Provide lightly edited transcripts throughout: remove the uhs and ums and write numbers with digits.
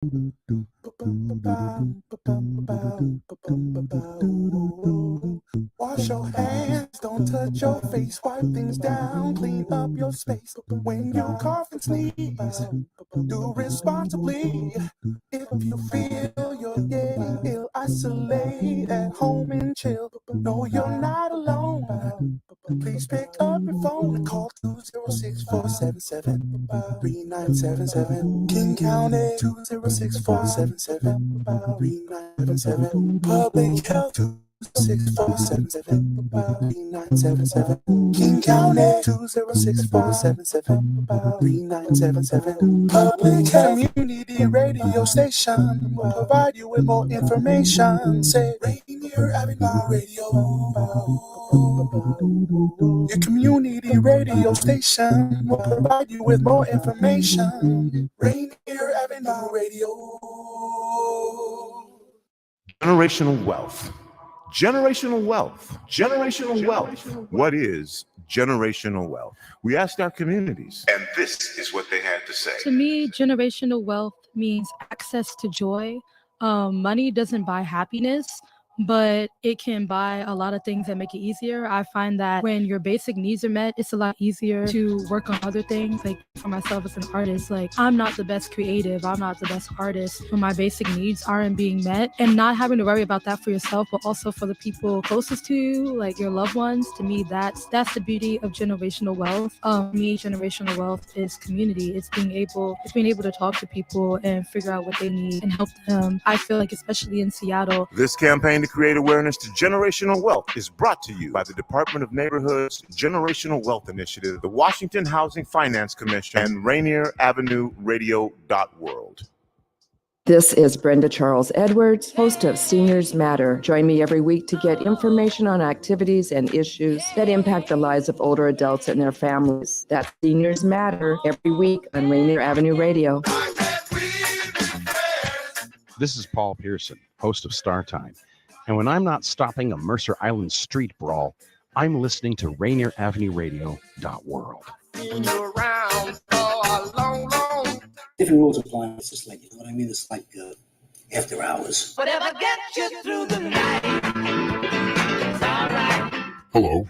Wash your hands, don't touch your face, wipe things down, clean up your space. When you cough and sneeze, do responsibly. If you feel you're getting ill, isolate at home and chill. No, you're not alone. Please pick up your phone and call 206-477-3977. King County 206-477-3977. Public Health 206-477-3977. King County 206-477-3977. Public Health Community Radio Station will provide you with more information. Say Rainier Avenue Radio. Your community radio station will provide you with more information. Rainier Avenue Radio. Generational wealth. Generational wealth. Generational wealth. What is generational wealth? We asked our communities, and this is what they had to say. To me, generational wealth means access to joy. Money doesn't buy happiness, but it can buy a lot of things that make it easier. I find that when your basic needs are met, it's a lot easier to work on other things. Like for myself as an artist, like I'm not the best creative, I'm not the best artist when my basic needs aren't being met, and not having to worry about that for yourself, but also for the people closest to you, like your loved ones. To me, that's the beauty of generational wealth. Generational wealth is community. It's being able to talk to people and figure out what they need and help them. I feel like, especially in Seattle, This campaign to create awareness to generational wealth is brought to you by the Department of Neighborhood's Generational Wealth Initiative, the Washington Housing Finance Commission, and Rainier Avenue Radio.world. This is Brenda Charles Edwards, host of Seniors Matter. Join me every week to get information on activities and issues that impact the lives of older adults and their families. That's Seniors Matter every week on Rainier Avenue Radio. This is Paul Pearson, host of Star Time. And when I'm not stopping a Mercer Island street brawl, I'm listening to Rainier Avenue Radio.world. Different rules apply. It's just like, you know what I mean? It's like after hours. Whatever gets you through the night, it's all right. Hello,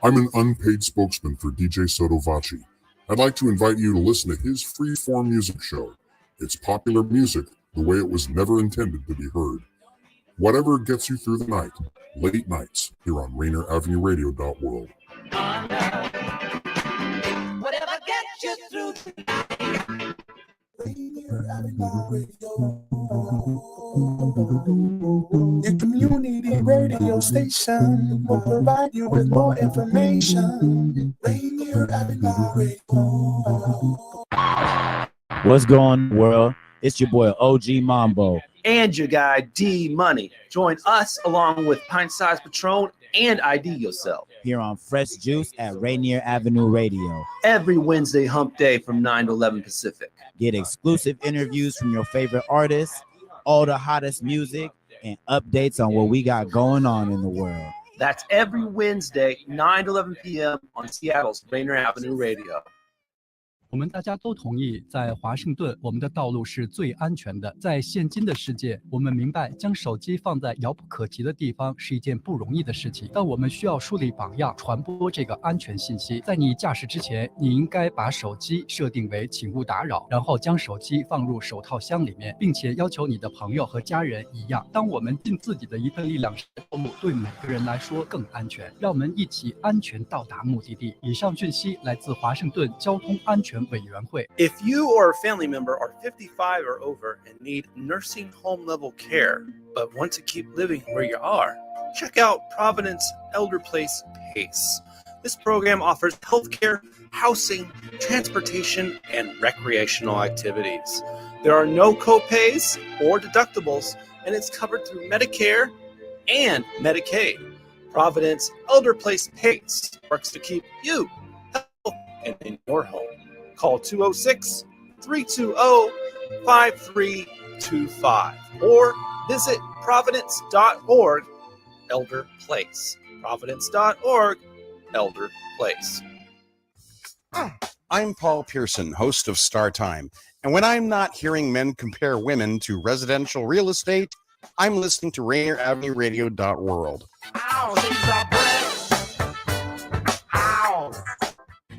I'm an unpaid spokesman for DJ Sotovaci. I'd like to invite you to listen to his free-form music show. It's popular music the way it was never intended to be heard. Whatever gets you through the night, late nights, here on Rainier Avenue Radio.world. Whatever gets you through the night. Rainier Avenue Radio. Your community radio station will provide you with more information. Rainier Avenue Radio. What's going on, world? It's your boy OG Mambo and your guy D Money. Join us along with Pint Size Patron and ID Yourself here on Fresh Juice at Rainier Avenue Radio every Wednesday hump day from 9 to 11 Pacific. Get exclusive interviews from your favorite artists, all the hottest music, and updates on what we got going on in the world. That's every Wednesday, 9 to 11 p.m. on Seattle's Rainier Avenue Radio. 我们大家都同意，在华盛顿，我们的道路是最安全的。在现今的世界，我们明白将手机放在遥不可及的地方是一件不容易的事情，但我们需要树立榜样，传播这个安全信息。在你驾驶之前，你应该把手机设定为请勿打扰，然后将手机放入手套箱里面，并且要求你的朋友和家人一样。当我们尽自己的一份力量时，道路对每个人来说更安全。让我们一起安全到达目的地。以上讯息来自华盛顿交通安全委员会。 If you or a family member are 55 or over and need nursing home level care, but want to keep living where you are, check out Providence Elder Place PACE. This program offers healthcare, housing, transportation, and recreational activities. There are no co-pays or deductibles, and it's covered through Medicare and Medicaid. Providence Elder Place PACE works to keep you healthy and in your home. Call 206-320-5325 or visit providence.org Elder Place. Providence.org Elder Place. I'm Paul Pearson, host of Star Time, And when I'm not hearing men compare women to residential real estate, I'm listening to Rainier Avenue Radio.world.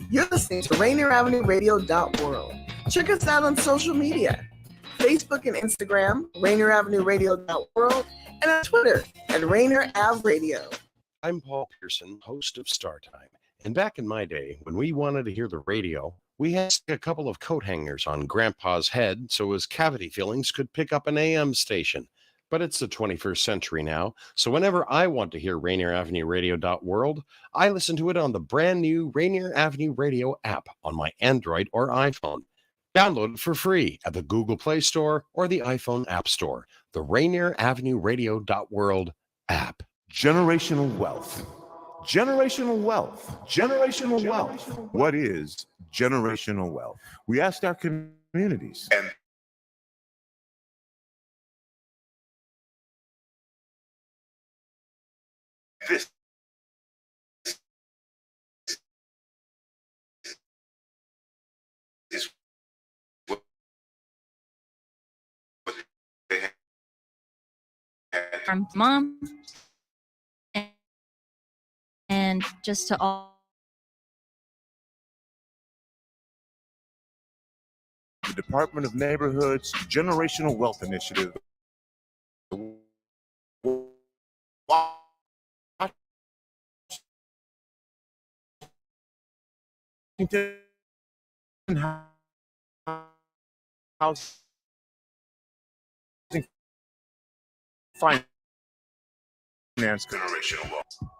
You're listening to Rainier Avenue Radio.world. Check us out on social media. Facebook and Instagram, Rainier Avenue Radio.world, and on Twitter at Rainier Ave Radio. I'm Paul Pearson, host of Star Time. And back in my day, when we wanted to hear the radio, we had to stick a couple of coat hangers on Grandpa's head so his cavity fillings could pick up an AM station. But it's the 21st century now, so whenever I want to hear Rainier Avenue Radio.world, I listen to it on the brand new Rainier Avenue Radio app on my Android or iPhone. Download it for free at the Google Play Store or the iPhone App Store. The Rainier Avenue Radio.world app. Generational wealth. Generational wealth. Generational wealth. What is generational wealth? We asked our communities. And this is what they had. From mom and just to all The Department of Neighborhood's Generational Wealth Initiative. Washington House Finance Generational Wealth.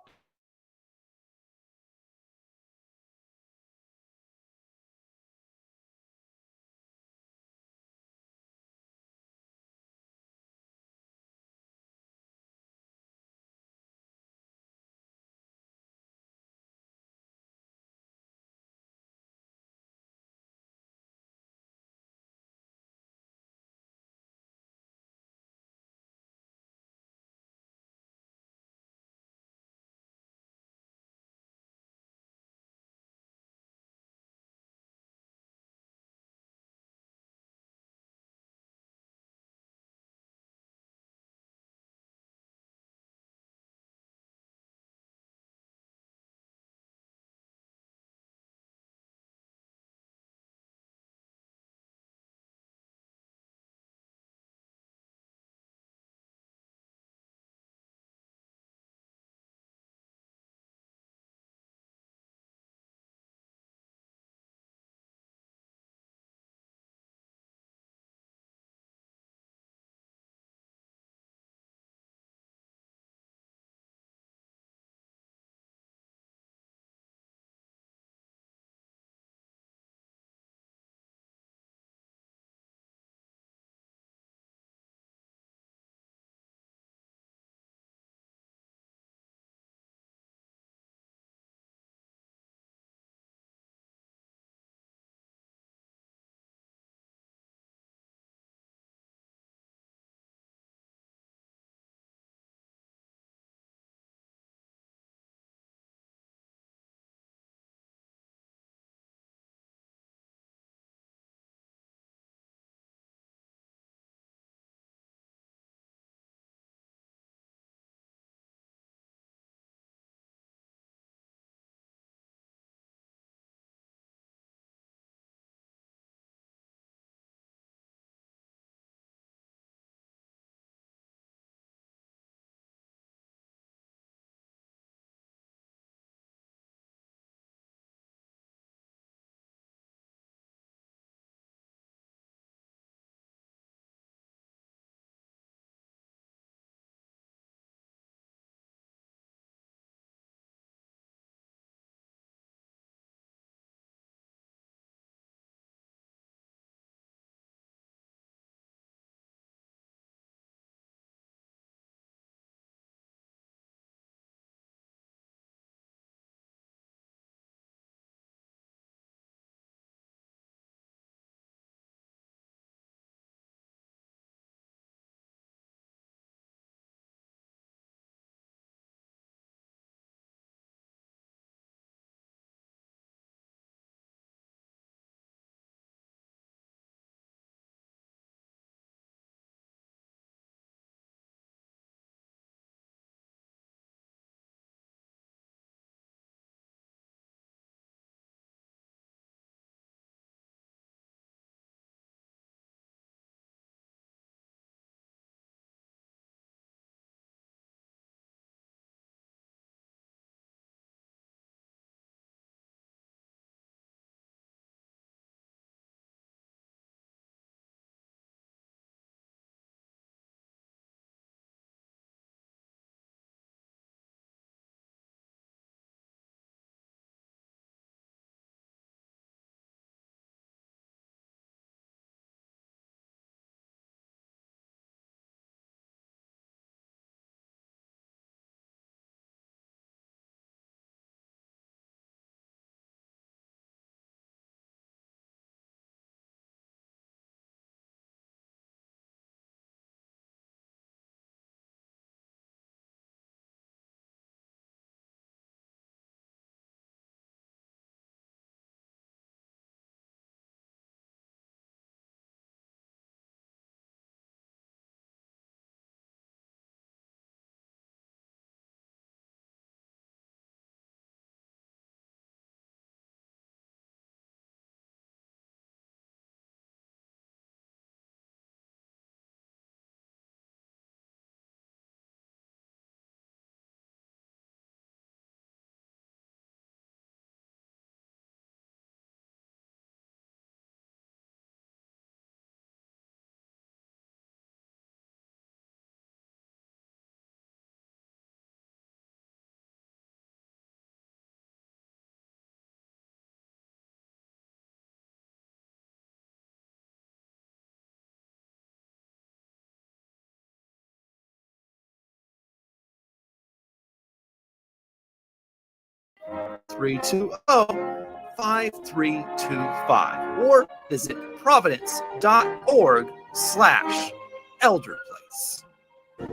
320-5325 or visit providence.org/elderplace.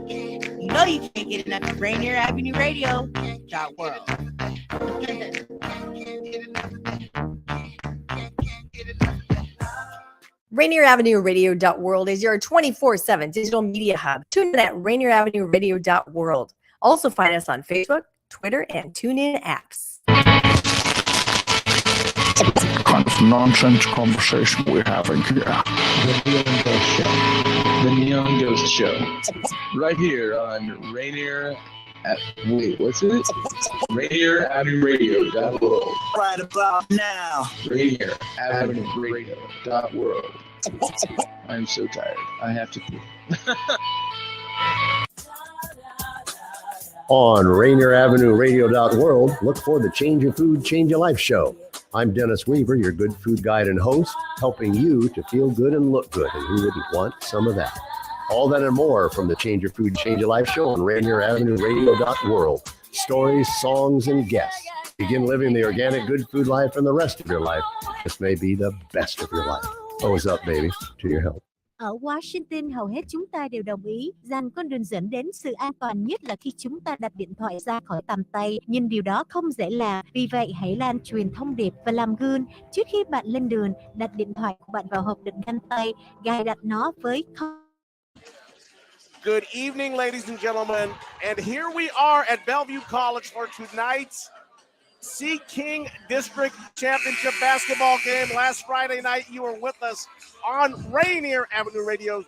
You know you can't get enough of Rainier Avenue Radio .world. Rainier Avenue Radio .world is your 24/7 digital media hub. Tune in at Rainier Avenue Radio .world. Also find us on Facebook, Twitter, and TuneIn apps. Kind of nonsense conversation we're having here. The Neon Ghost Show. Right here on Rainier Rainier Avenue Radio.world. Right about now. Rainier Avenue Radio.world. I'm so tired. I have to pee. On Rainier Avenue Radio.world, look for the Change Your Food, Change Your Life show. I'm Dennis Weaver, your good food guide and host, helping you to feel good and look good, and who wouldn't want some of that? All that and more from the Change Your Food, Change Your Life show on Rainier Avenue Radio.world. Stories, songs, and guests. Begin living the organic good food life and the rest of your life. This may be the best of your life. What's up, baby? To your help. Ở Washington, hầu hết chúng ta đều đồng ý rằng con đường dẫn đến sự an toàn nhất là khi chúng ta đặt điện thoại ra khỏi tầm tay. Nhưng điều đó không dễ làm. Vì vậy, hãy lan truyền thông điệp và làm gương. Trước khi bạn lên đường, đặt điện thoại của bạn vào hộp đựng găng tay, gài đặt nó với Good evening, ladies and gentlemen. And here we are at Bellevue College for tonight's Sea King District Championship basketball game. Last Friday night, you were with us on Rainier Avenue Radio,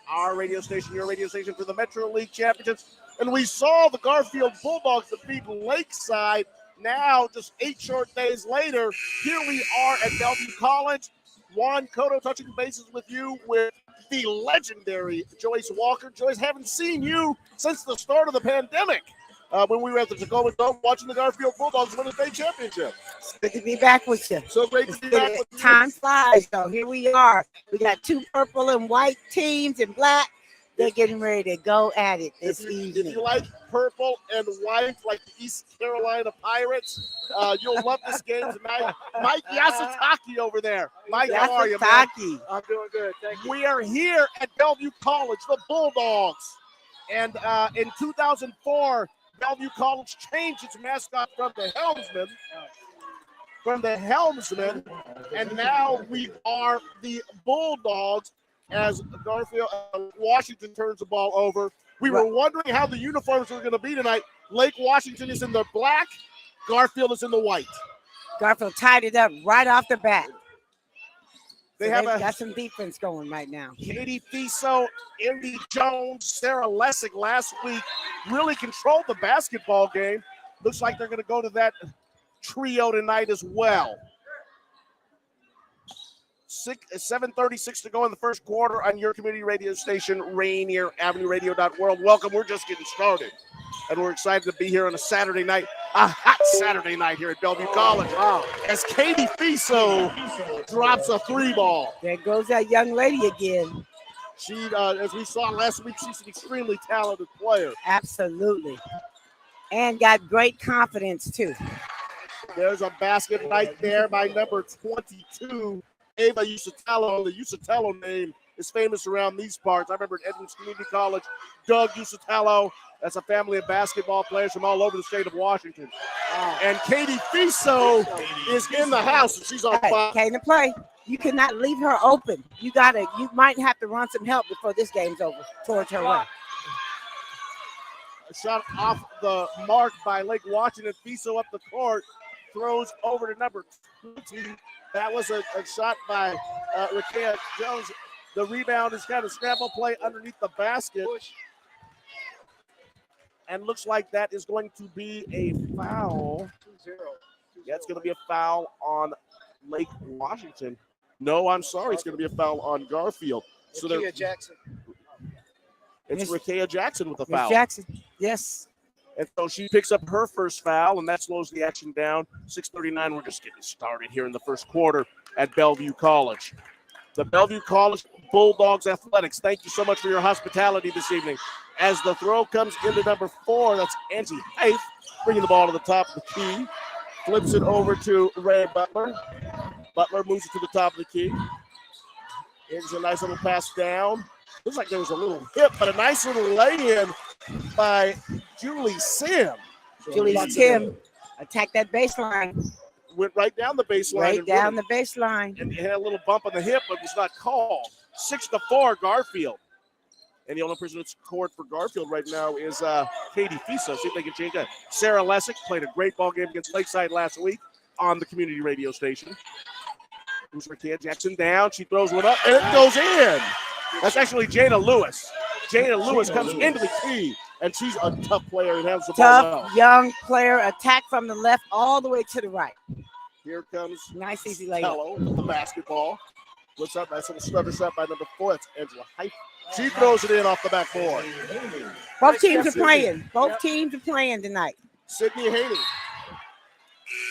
our radio station, your radio station for the Metro League Championships. And we saw the Garfield Bulldogs defeat Lakeside. Now, just 8 short days later, here we are at Bellevue College. Juan Cotto touching bases with you with the legendary Joyce Walker. Joyce, haven't seen you since the start of the pandemic when we were at the Tacoma Dome watching the Garfield Bulldogs win a state championship. It's good to be back with you. So great to be back with you. Time flies, so here we are. We got 2 purple and white teams and black. They're getting ready to go at it this evening. If you like purple and white, like the East Carolina Pirates, you'll love this game tonight. Mike Yasutaki over there. Mike, how are you, man? I'm doing good, thank you. We are here at Bellevue College, the Bulldogs. And in 2004, Bellevue College changed its mascot from the Helmsman, and now we are the Bulldogs. As Garfield Washington turns the ball over. We were wondering how the uniforms were going to be tonight. Lake Washington is in the black. Garfield is in the white. Garfield tied it up right off the bat. They got some defense going right now. Katie Fiso, Indy Jones, Sarah Lessick last week really controlled the basketball game. Looks like they're going to go to that trio tonight as well. 7:36 to go in the first quarter on your community radio station, Rainier Avenue Radio.world. Welcome. We're just getting started, and we're excited to be here on a Saturday night, a hot Saturday night here at Bellevue College. Wow. As Katie Fiso drops a 3 ball. There goes that young lady again. She, as we saw last week, she's an extremely talented player. Absolutely. And got great confidence, too. There's a basket right there by number 22. Ava Usatello. The Usatello name is famous around these parts. I remember at Edmonds Community College, Doug Usatello. That's a family of basketball players from all over the state of Washington. And Katie Fiso is in the house. And she's on fire. Came to play. You cannot leave her open. You might have to run some help before this game's over towards her way. A shot off the mark by Lake Washington. Fiso up the court. Throws over to number 20. That was a shot by Rakea Jones. The rebound is kind of scramble play underneath the basket. And looks like that is going to be a foul. 2-0. Yeah, it's going to be a foul on Lake Washington. No, I'm sorry. It's going to be a foul on Garfield. So Rakea Jackson. It's Rakea Jackson with a foul. Jackson, yes. And so she picks up her first foul, and that slows the action down. 6:39, we're just getting started here in the first quarter at Bellevue College. The Bellevue College Bulldogs Athletics, thank you so much for your hospitality this evening. As the throw comes into number 4, that's Angie Haith, bringing the ball to the top of the key. Flips it over to Ray Butler. Butler moves it to the top of the key. Here's a nice little pass down. Looks like there was a little hit, but a nice little lay-in by Julie Sim. Julie Sim attacked that baseline. Went right down the baseline. Right down the baseline. And had a little bump on the hip, but was not called. 6-4, Garfield. And the only person that's scored for Garfield right now is Katie Fiso. See if they can change that. Sarah Lessick played a great ball game against Lakeside last week on the community radio station. Who's her kid? Jackson down. She throws one up, and it goes in. That's actually Jana Lewis. Jana Lewis comes into the key, and she's a tough player and handles the ball well. Tough, young player. Attack from the left all the way to the right. Here comes nice, easy layup. Hello, the basketball. Looks up, nice little stutter shot by number 4. That's Angela Hype. She throws it in off the backboard. Both teams are playing. Both teams are playing tonight. Sydney Haney.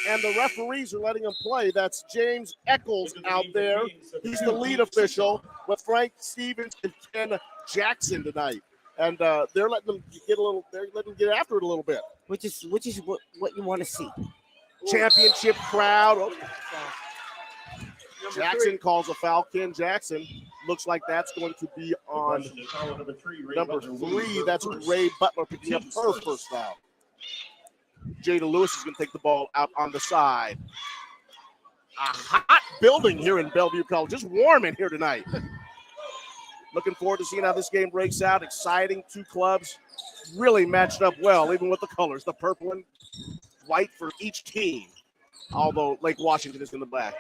And the referees are letting them play. That's James Eccles out there. He's the lead official with Frank Stevens and Ken Jackson tonight. And they're letting them get a little. They're letting them get after it a little bit. Which is what you want to see. Championship crowd. Oh. Jackson calls a foul. Ken Jackson looks like that's going to be on number 3. That's Ray Butler picking up her first foul. Jada Lewis is going to take the ball out on the side. A hot building here in Bellevue College. Just warm in here tonight. Looking forward to seeing how this game breaks out. Exciting. 2 clubs really matched up well, even with the colors. The purple and white for each team, although Lake Washington is in the black.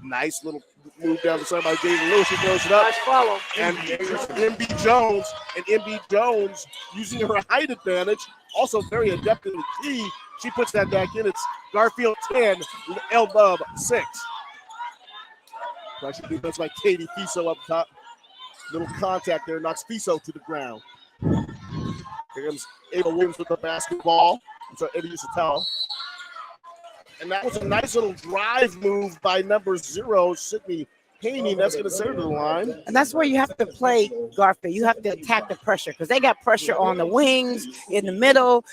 Nice little move down the side by Jada Lewis. She throws it up. Nice follow. And MB Jones. And MB Jones using her height advantage. Also very adept in the key. She puts that back in. It's Garfield 10, L-Bub 6. Pressure defense by Katie Fiso up top. Little contact there, knocks Fiso to the ground. Here comes Ava Williams with the basketball. So Eddie Usatella. And that was a nice little drive move by number 0, Sydney Haney. That's going to send her to the line. And that's where you have to play, Garfield. You have to attack the pressure because they got pressure on the wings, in the middle.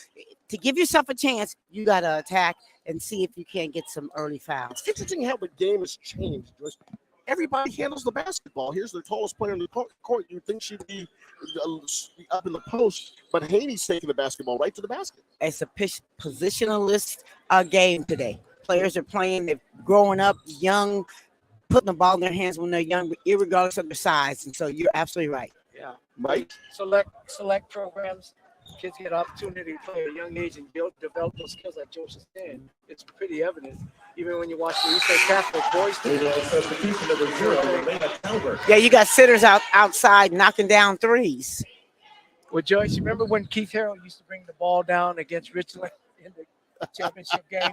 To give yourself a chance, you got to attack and see if you can't get some early fouls. It's interesting how the game has changed. Everybody handles the basketball. Here's the tallest player in the court. You'd think she'd be up in the post, but Haney's taking the basketball right to the basket. It's a positionalist game today. Players are playing, they're growing up young, putting the ball in their hands when they're young, irregardless of their size. And so you're absolutely right. Yeah. Mike? Select programs. Kids get opportunity to play at a young age and develop those skills like George is saying. It's pretty evident. Even when you watch the Eastern Catholic boys team. Yeah, you got sitters outside knocking down threes. Well, Joyce, you remember when Keith Harrell used to bring the ball down against Richland in the championship game?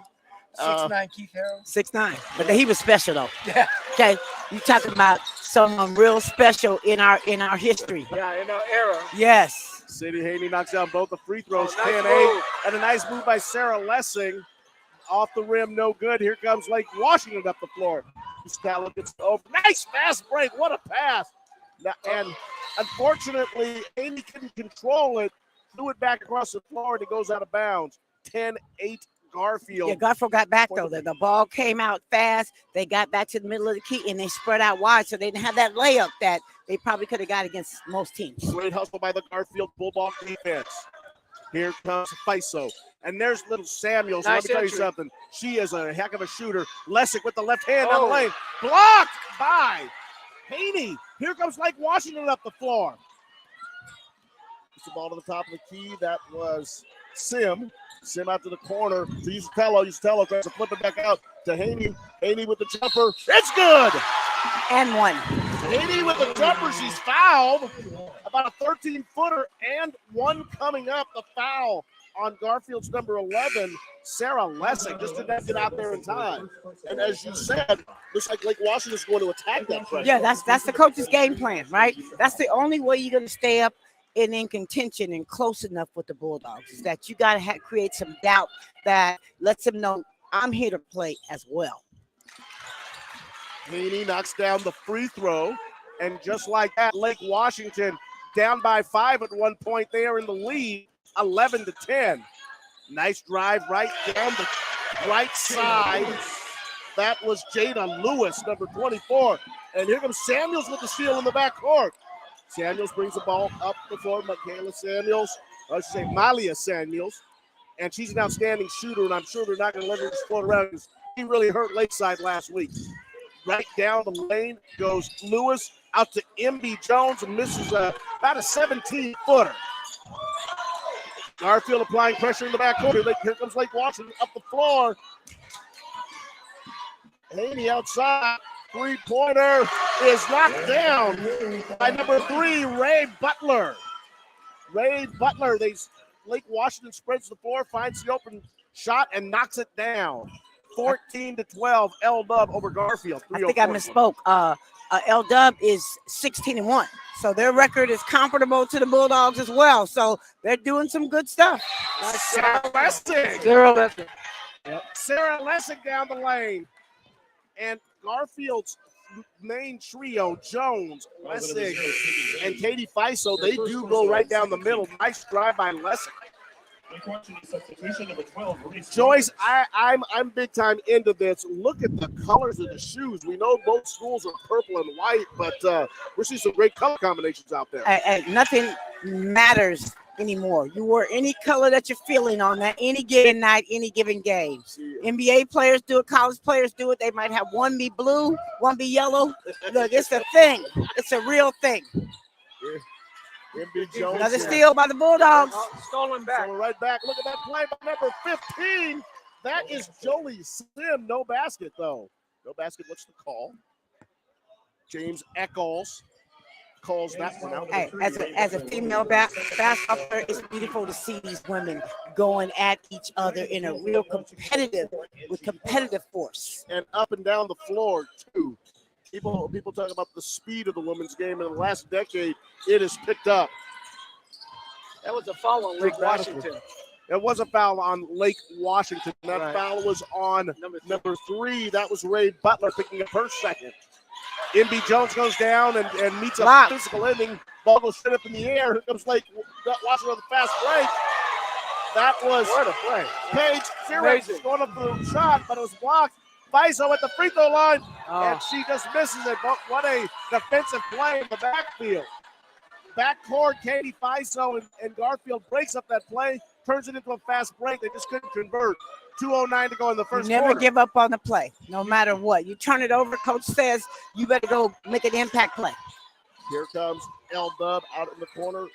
6'9" Keith Harrell. 6'9", but he was special though. Yeah. Okay, you talking about someone real special in our history. Yeah, in our era. Yes. Sydney Haney knocks down both the free throws. Nice 10-8, move. and a nice move by Sarah Lessing. Off the rim, no good. Here comes Lake Washington up the floor. Scallop gets over. Nice fast break. What a pass. Now, and unfortunately, Haney couldn't control it. Threw it back across the floor, and it goes out of bounds. 10-8 Garfield. Yeah, Garfield got back, though. The ball came out fast. They got back to the middle of the key, and they spread out wide, so they didn't have that layup that they probably could have got against most teams. Great hustle by the Garfield Bulldog defense. Here comes Fiso. And there's little Samuels. Nice Let me tell you entry. something. She is a heck of a shooter. Lessick with the left hand down the lane. Blocked by Haney. Here comes Lake Washington up the floor. Gets the ball to the top of the key. That was Sim. Sim out to the corner to Usatello. Usatello tries to flip it back out to Haney. Haney with the jumper. It's good. And one. Haney with the jumper. She's fouled. About a 13-footer and one coming up. The foul on Garfield's number 11, Sarah Lessing. Just did not get out there in time. And as you said, looks like Lake Washington is going to attack that pressure. Yeah, that's the coach's game plan, right? That's the only way you're going to stay up and in contention and close enough with the Bulldogs is that you got to create some doubt that lets them know I'm here to play as well. Haney knocks down the free throw. And just like that, Lake Washington down by 5 at one point. They are in the lead, 11-10. Nice drive right down the right side. That was Jada Lewis, number 24. And here comes Samuels with the steal in the backcourt. Samuels brings the ball up before Michaela Samuels. I should say Malia Samuels. And she's an outstanding shooter, and I'm sure they're not going to let her just float around. He really hurt Lakeside last week. Right down the lane goes Lewis out to MB Jones and misses about a 17-footer. Garfield applying pressure in the backcourt. Here comes Lake Washington up the floor. Haney outside. Three-pointer is knocked down by number 3, Ray Butler. Lake Washington spreads the floor, finds the open shot, and knocks it down. 14-12, L-Dub over Garfield. I think I misspoke. L-Dub is 16-1. So their record is comparable to the Bulldogs as well. So they're doing some good stuff. Sarah Lessig. Sarah Lessig down the lane. And Garfield's main trio, Jones, Lessig, and Katie Fiso, they do go right down the middle. Nice drive by Lessig. Joyce, I'm big time into this. Look at the colors of the shoes. We know both schools are purple and white, but we're seeing some great color combinations out there. Nothing matters anymore. You wear any color that you're feeling on that any given night, any given game. NBA players do it, college players do it. They might have one be blue, one be yellow. Look, it's a thing. It's a real thing. MB Jones. Another steal by the Bulldogs. Stolen back. So right back. Look at that play by number 15. That is Jolie Sim. No basket, though. No basket. What's the call? James Eccles calls that one out. Hey, as a female basketball player, it's beautiful to see these women going at each other in a real competitive force. And up and down the floor, too. People talk about the speed of the women's game. In the last decade, it has picked up. That was a foul on Lake Washington. It was a foul on Lake Washington. That foul was on number 3. That was Ray Butler picking up her second. MB Jones goes down and meets a physical ending. Ball goes straight up in the air. Here comes Lake Washington on the fast break. That was Paige Fearage going up for the shot, but it was blocked. Fiso at the free throw line, and she just misses it. But what a defensive play in the backfield. Backcourt, Katie Fiso and Garfield breaks up that play, turns it into a fast break. They just couldn't convert. 2:09 to go in the first quarter. Never give up on the play, no matter what. You turn it over, coach says you better go make an impact play. Here comes L-Dub out in the corner.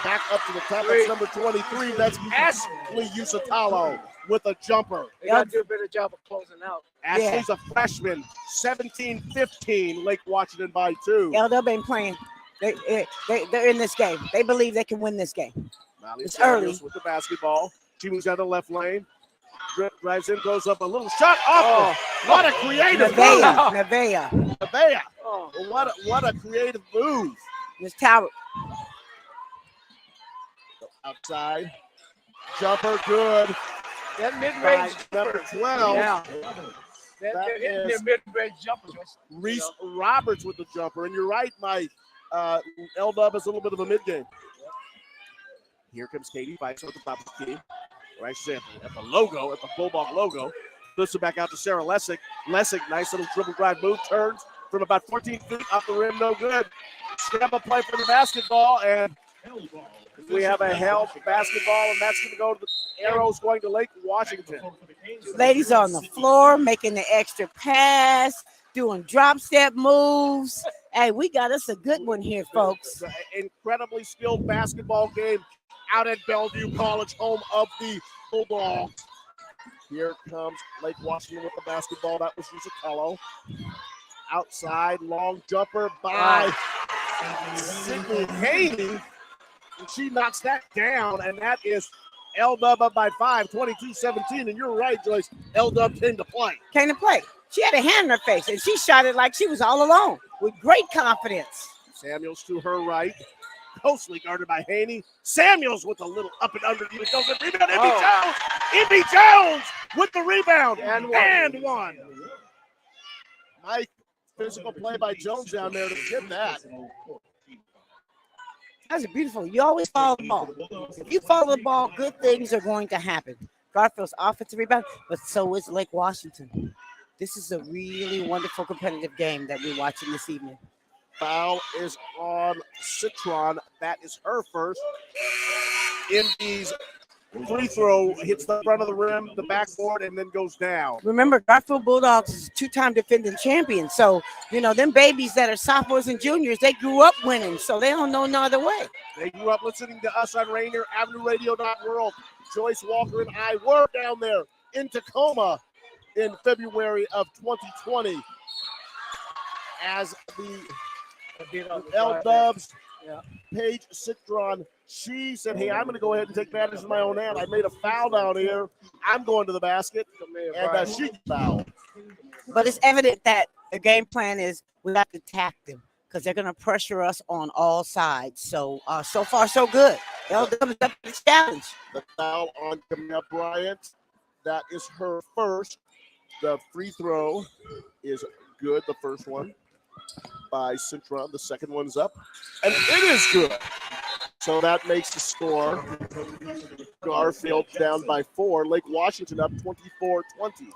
Back up to the top. That's number 23. That's Ashley Usatalo with a jumper. They got to do a better job of closing out. Ashley's a freshman. 17-15. Lake Washington by 2. L-Dub ain't playing. They're in this game. They believe they can win this game. It's early. With the basketball. She moves down the left lane. Drives in, goes up a little shot off. What a creative move. Nevaeh. What a creative move. Miss Talbot. Outside. Jumper good. That mid-range number 12. Yeah. They're hitting their mid-range jumpers. Reese Roberts with the jumper. And you're right, Mike. L-Dub is a little bit of a mid-game. Here comes Katie Fiso at the top of the key. Right at the logo, at the Bulldog logo. Flips it back out to Sarah Lessig. Lessig, nice little dribble drive move. Turns from about 14 feet off the rim. No good. Scramble play for the basketball. And we have a held basketball. And that's going to go to the arrows going to Lake Washington. Ladies on the floor making the extra pass, doing drop step moves. Hey, we got us a good one here, folks. Incredibly skilled basketball game out at Bellevue College, home of the Bulldogs. Here comes Lake Washington with the basketball. That was Usatello. Outside, long jumper by Sydney Haney. And she knocks that down, and that is L-Dub up by 5, 22-17. And you're right, Joyce. L-Dub came to play. She had a hand in her face, and she shot it like she was all alone with great confidence. Samuels to her right. Closely guarded by Haney. Samuels with a little up and under. Rebound. Jones. Jones with the rebound. And one. Mike, physical play by Jones down there to get that. That's beautiful. You always follow the ball. If you follow the ball, good things are going to happen. Garfield's offensive rebound, but so is Lake Washington. This is a really wonderful competitive game that we're watching this evening. Foul is on Citron. That is her first. Indy's free throw hits the front of the rim, the backboard, and then goes down. Remember, Garfield Bulldogs is a two-time defending champion. So, them babies that are sophomores and juniors, they grew up winning, so they don't know no other way. They grew up listening to us on Rainier Avenue Radio.world. Joyce Walker and I were down there in Tacoma in February of 2020 as the L-Dubs, Paige Citron. She said, hey, I'm going to go ahead and take matters in my own hand. I made a foul down here. I'm going to the basket. And she fouled. But it's evident that the game plan is we have to attack them because they're going to pressure us on all sides. So, so far, so good. L-Dubs up to the challenge. The foul on Camille Bryant. That is her first. The free throw is good, the first one by Citron. The second one's up, and it is good. So that makes the score. Garfield down by 4. Lake Washington up 24-20.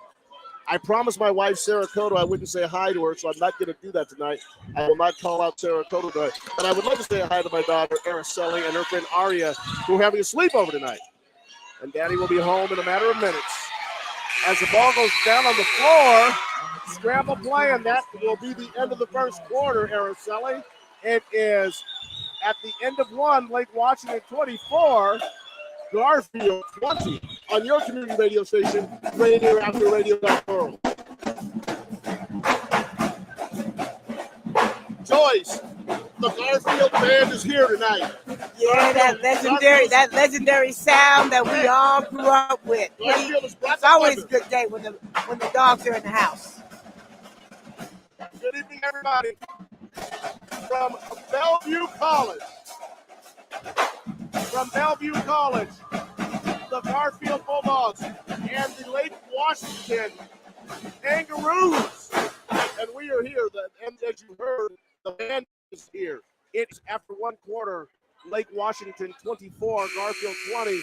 I promised my wife, Sarah Cotto, I wouldn't say hi to her, so I'm not going to do that tonight. I will not call out Sarah Cotto tonight. But I would love to say hi to my daughter, Araceli, and her friend Aria, who are having a sleepover tonight. And Daddy will be home in a matter of minutes. As the ball goes down on the floor, scramble play, and that will be the end of the first quarter, Araceli. It is at the end of 1, Lake Washington 24, Garfield 20 on your community radio station, Rainier Avenue Radio.world. Joyce, the Garfield band is here tonight. Yeah, that legendary sound that we all grew up with. It's always a good day when the dogs are in the house. Good evening, everybody. From Bellevue College. The Garfield Bulldogs and the Lake Washington Kangaroos. And we are here. And as you heard, the band is here. It's after 1 quarter, Lake Washington 24, Garfield 20.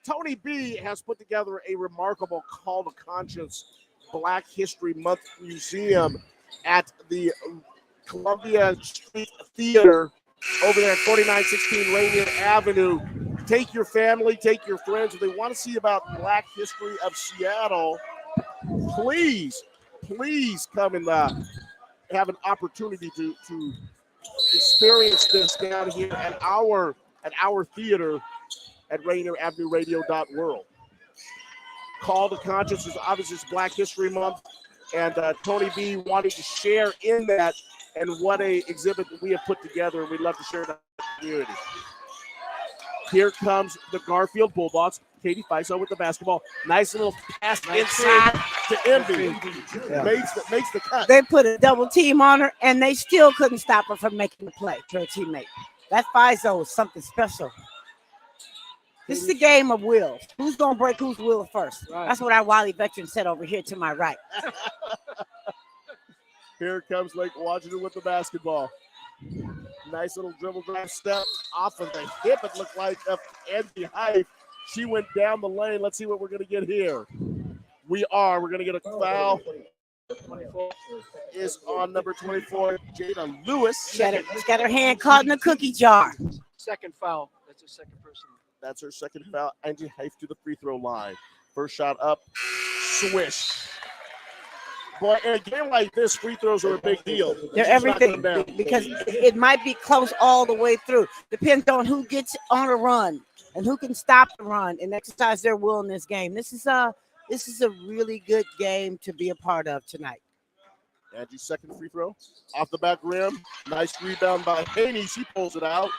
Tony B has put together a remarkable call to conscience Black History Month Museum at the Columbia Street Theater over there at 4916 Rainier Avenue. Take your family, take your friends. If they want to see about Black history of Seattle, please come and have an opportunity to experience this down here at our theater at Rainier Avenue Radio.world. Call to Conscience is obviously Black History Month, and Tony B wanted to share in that and what a exhibit that we have put together, and we'd love to share it with the community. Here comes the Garfield Bulldogs. Katie Faiso with the basketball. Nice little pass inside to Envy. Makes the cut. They put a double team on her, and they still couldn't stop her from making the play to her teammate. That Faiso is something special. This is a game of wills. Who's going to break whose will first? Right. That's what our Wiley veteran said over here to my right. Here comes Lake Washington with the basketball. Nice little dribble drive step off of the hip. It looked like Andy Hype. She went down the lane. Let's see what we're going to get here. We're going to get a foul. Is on number 24, Jada Lewis. She's got her hand caught in the cookie jar. Second foul. That's her second person. That's her second foul. Angie Hype to the free throw line. First shot up. Swish. Boy, in a game like this, free throws are a big deal. They're everything because it might be close all the way through. Depends on who gets on a run and who can stop the run and exercise their will in this game. This is a really good game to be a part of tonight. Angie's second free throw off the back rim. Nice rebound by Haney. She pulls it out.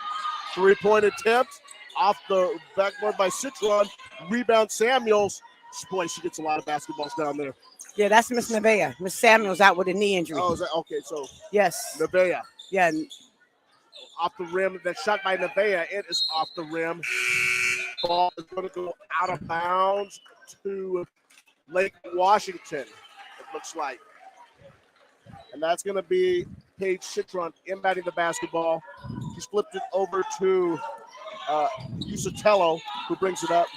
3-point attempt off the backboard by Citron. Rebound Samuels. Boy, she gets a lot of basketballs down there. Yeah, that's Miss Nevaeh. Miss Samuels out with a knee injury. Oh, is that okay? So yes, Nevaeh. Yeah, off the rim. That shot by Nevaeh. It is off the rim. Ball is going to go out of bounds to Lake Washington. It looks like, and that's going to be Paige Citron inbounding the basketball. She's flipped it over to Usatello, who brings it up.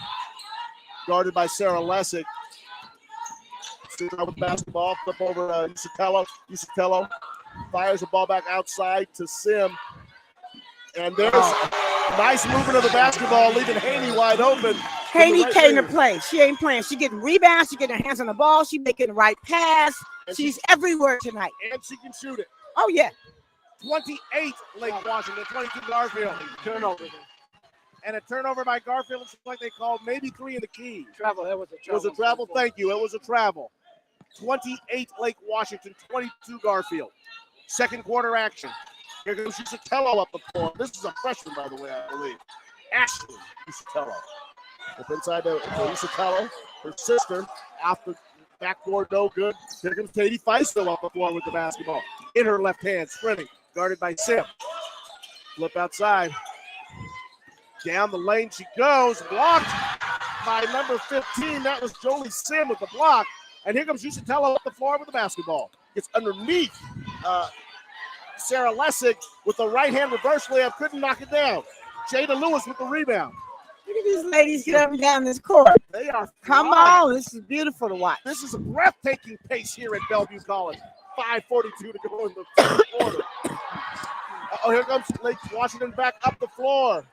guarded by Sarah Lessig. Citron with basketball, flip over Usatello. Usatello fires the ball back outside to Sim. And there's a nice movement of the basketball, leaving Haney wide open. Haney came to play. She ain't playing. She getting rebounds. She getting her hands on the ball. She making the right pass. She's everywhere tonight. And she can shoot it. Oh, yeah. 28 Lake Washington, 22 Garfield. Turnover. And a turnover by Garfield, it's like they called maybe 3 in the key. Travel. That was a travel. It was a travel. Thank you. It was a travel. 28 Lake Washington, 22 Garfield. Second quarter action. Here goes Usatello up the floor. This is a freshman, by the way, I believe. Ashley Usatello. Up inside to Usatello, her sister, off the backboard, no good. Here comes Katie Feisto off the floor with the basketball. In her left hand, sprinting, guarded by Sim. Flip outside. Down the lane she goes, blocked by number 15. That was Jolie Sim with the block. And here comes Usatello up the floor with the basketball. Gets underneath Sarah Lessig with the right-hand reverse layup. Couldn't knock it down. Jada Lewis with the rebound. Look at these ladies get up and down this court. They are Come flying. on. This is beautiful to watch. This is a breathtaking pace here at Bellevue College. 5:42 to go in the third quarter. Oh, here comes Lake Washington back up the floor.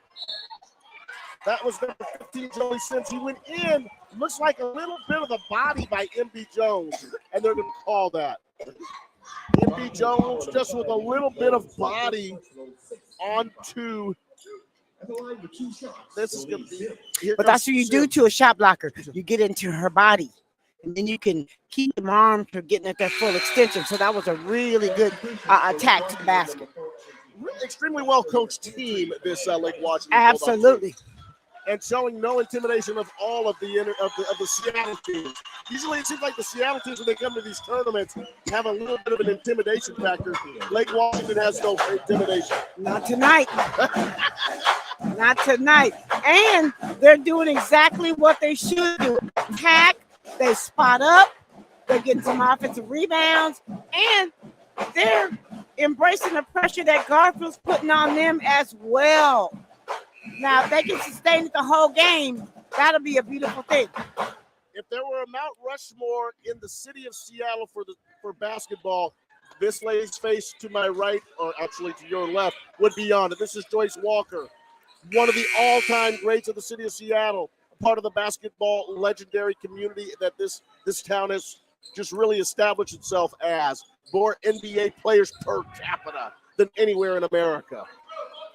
That was number 15, Joey Sims. He went in. Looks like a little bit of the body by MB Jones, and they're going to call that. MB Jones just with a little bit of body onto. This is going to be. But that's what you do to a shot blocker. You get into her body, and then you can keep them arms from getting at their full extension. So that was a really good attack to the basket. Extremely well coached team, this Lake Washington. Absolutely. And showing no intimidation of all of the Seattle teams. Usually it seems like the Seattle teams, when they come to these tournaments, have a little bit of an intimidation factor. Lake Washington has no intimidation. Not tonight. Not tonight. And they're doing exactly what they should do. Attack, they spot up, they're getting some offensive rebounds, and they're embracing the pressure that Garfield's putting on them as well. Now, if they can sustain it the whole game, that'll be a beautiful thing. If there were a Mount Rushmore in the city of Seattle for basketball, this lady's face to my right, or actually to your left, would be on it. This is Joyce Walker, one of the all-time greats of the city of Seattle, part of the basketball legendary community that this town has just really established itself as. More NBA players per capita than anywhere in America.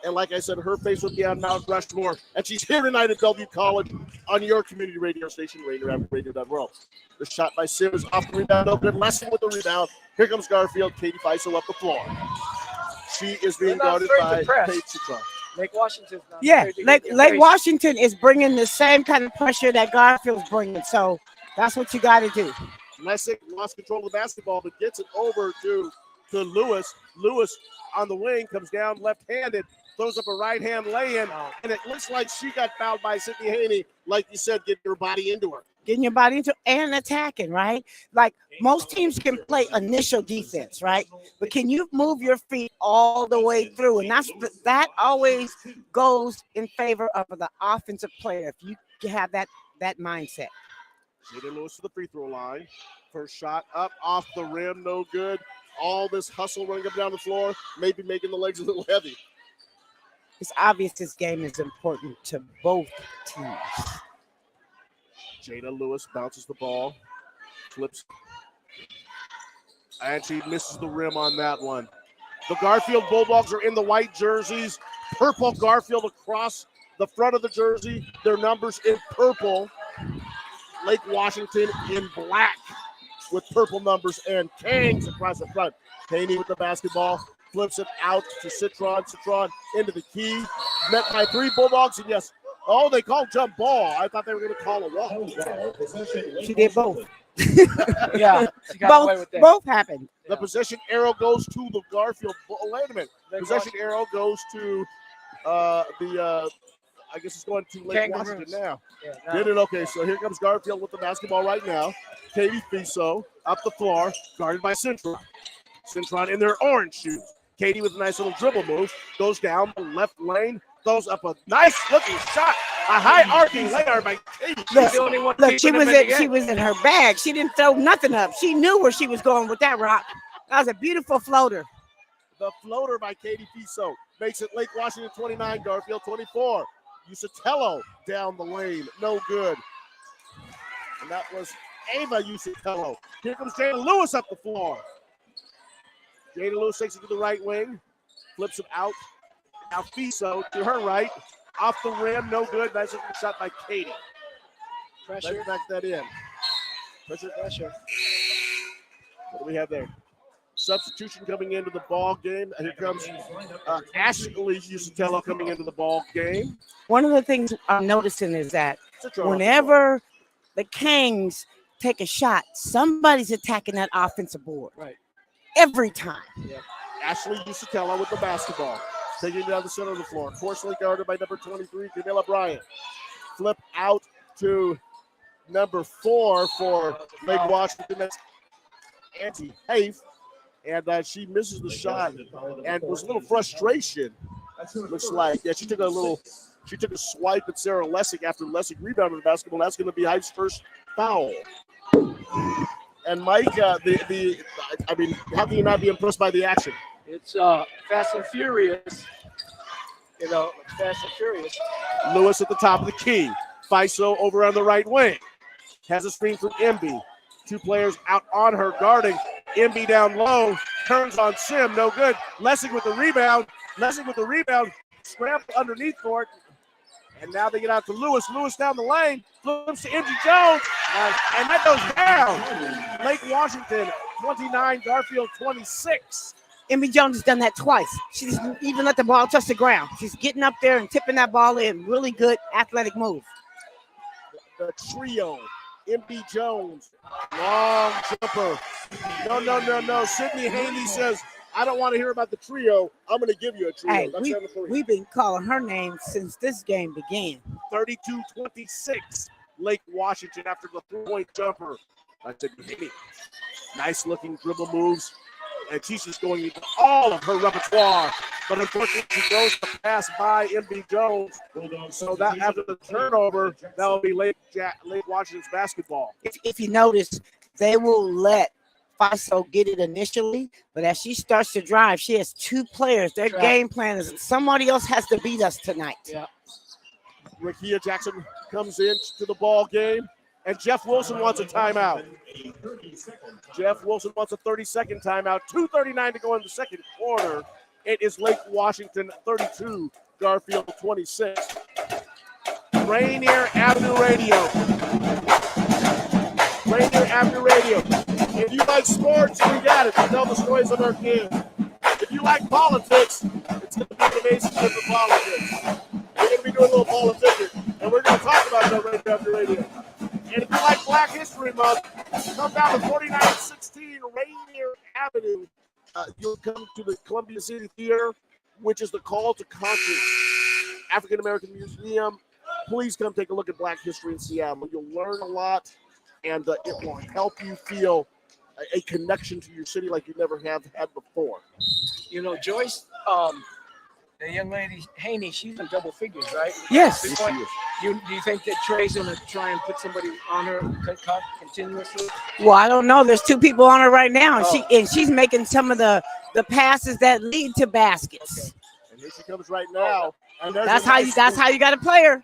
And like I said, her face would be on Mount Rushmore. And she's here tonight at Bellevue College on your community radio station, Rainier Avenue Radio.world. The shot by Sims off the rebound, no good. Lesson with the rebound. Here comes Garfield. Katie Feiso up the floor. She is being guarded by Paige Citron. Lake Washington's not. Yeah, Lake Washington is bringing the same kind of pressure that Garfield's bringing. So that's what you got to do. Lessig lost control of the basketball, but gets it over to Lewis. Lewis on the wing comes down left-handed. Throws up a right-hand lay-in, and it looks like she got fouled by Sydney Haney. Like you said, getting her body into her. Getting your body into and attacking, right? Like most teams can play initial defense, right? But can you move your feet all the way through? And that always goes in favor of the offensive player if you have that mindset. Jada Lewis to the free throw line. First shot up off the rim, no good. All this hustle running up down the floor, maybe making the legs a little heavy. It's obvious this game is important to both teams. Jada Lewis bounces the ball, flips, and she misses the rim on that one. The Garfield Bulldogs are in the white jerseys. Purple Garfield across the front of the jersey. Their numbers in purple. Lake Washington in black with purple numbers and Kangs across the front. Haney with the basketball. Flips it out to Citron. Citron into the key. Met by 3 Bulldogs. And yes, they called jump ball. I thought they were going to call a walk. She did both. Yeah. Both happened. The possession arrow goes to the Garfield. Wait a minute. Possession arrow goes to I guess it's going to Lake Washington now. Yeah, Did it? Okay, so here comes Garfield with the basketball right now. Katie Feiso up the floor, guarded by Citron. Citron in their orange shoes. Katie with a nice little dribble move, goes down the left lane, throws up a nice looking shot high arcing layup by Katie. Look, the only one. Look, she was in her bag. She didn't throw nothing up. She knew where she was going with that rock. That was a beautiful floater. The floater by Katie Fiso makes it Lake Washington 29, Garfield 24. Usatello down the lane, no good. And that was Ava Usatello. Here comes Jada Lewis up the floor. Jada Lewis takes it to the right wing, flips it out. Now Fiso to her right, off the rim, no good. Nice looking shot by Katie. Pressure. Let's back that in. Pressure. What do we have there? Substitution coming into the ball game. Here comes Ashley Usatello coming into the ball game. One of the things I'm noticing is that whenever the Kangs take a shot, somebody's attacking that offensive board. Right. Every time. Yeah. Ashley Usatello with the basketball. Taking it down the center of the floor. Forcefully guarded by number 23, Camilla Bryant. Flip out to number 4 for Lake Washington. That's Auntie Hafe. And she misses the shot. And was a little frustration. Looks like. Yeah, she took a swipe at Sarah Lessig after Lessig rebounded the basketball. That's going to be Hife's first foul. And Mike, how can you not be impressed by the action? It's fast and furious. Fast and furious. Lewis at the top of the key. Fiso over on the right wing. Has a screen from Emby. 2 players out on her guarding. Emby down low. Turns on Sim. No good. Lessig with the rebound. Scramble underneath for it. And now they get out to Lewis. Lewis down the lane. Flips to Emby Jones. And that goes down. Lake Washington 29, Garfield 26. Emmy Jones has done that twice. She doesn't even let the ball touch the ground. She's getting up there and tipping that ball in. Really good athletic move. The trio. Emby Jones. Long jumper. No. Sydney Haney says, I don't want to hear about the trio. I'm going to give you a trio. Hey, we've been calling her name since this game began. 32-26. Lake Washington after the 3-point jumper. That's a nice looking dribble moves. And she's just going into all of her repertoire. But unfortunately, she goes to pass by Emby Jones. So that after the turnover, that will be Lake Washington's basketball. If you notice, they will let Fiso get it initially, but as she starts to drive, she has 2 players. Their game plan is somebody else has to beat us tonight. Yeah. Rakia Jackson comes in to the ball game. And Jeff Wilson wants a timeout. Jeff Wilson wants a 30-second timeout. 2:39 to go in the second quarter. It is Lake Washington 32, Garfield 26. Rainier Avenue Radio. Rainier Avenue Radio. If you like sports, we got it. We tell the stories of our kids. If you like politics, it's going to be an amazing trip for politics. We're going to be doing a little politics, and we're going to talk about that Rainier Avenue Radio. And if you like Black History Month, come down to 4916 Rainier Avenue. You'll come to the Columbia City Theater, which is the Call to Conscience African American Museum. Please come take a look at Black history in Seattle. You'll learn a lot, and it will help you feel a connection to your city like you never have had before. Joyce, the young lady, Haney, she's in double figures, right? Yes. Do you think that Trey's going to try and put somebody on her continuously? Well, I don't know. There's 2 people on her right now, and she's making some of the passes that lead to baskets. And here she comes right now. And that's how you got to play her.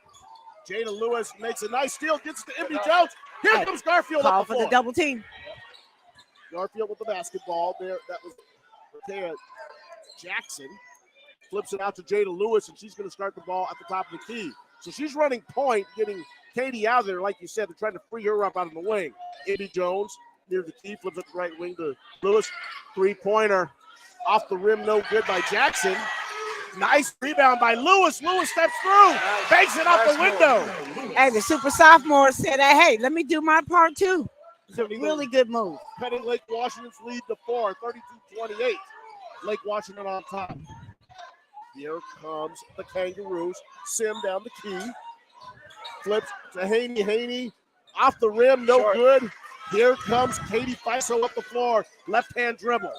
Jada Lewis makes a nice steal, gets to Emby Jones. Here comes Garfield Call up the for the double team. Garfield with the basketball there. That was Rakia Jackson. Flips it out to Jada Lewis, and she's going to start the ball at the top of the key. So she's running point, getting Katie out of there. Like you said, they're trying to free her up out of the wing. Emby Jones near the key, flips up the right wing to Lewis. 3-pointer off the rim, no good by Jackson. Nice rebound by Lewis. Lewis steps through, banks it out the window. Hey, the super sophomore said, hey, let me do my part too. It's a really good move. Cutting Lake Washington's lead to 4, 32-28. Lake Washington on top. Here comes the Kangaroos. Sim down the key. Flips to Haney. Haney off the rim, no good. Here comes Katie Fiso up the floor. Left-hand dribble.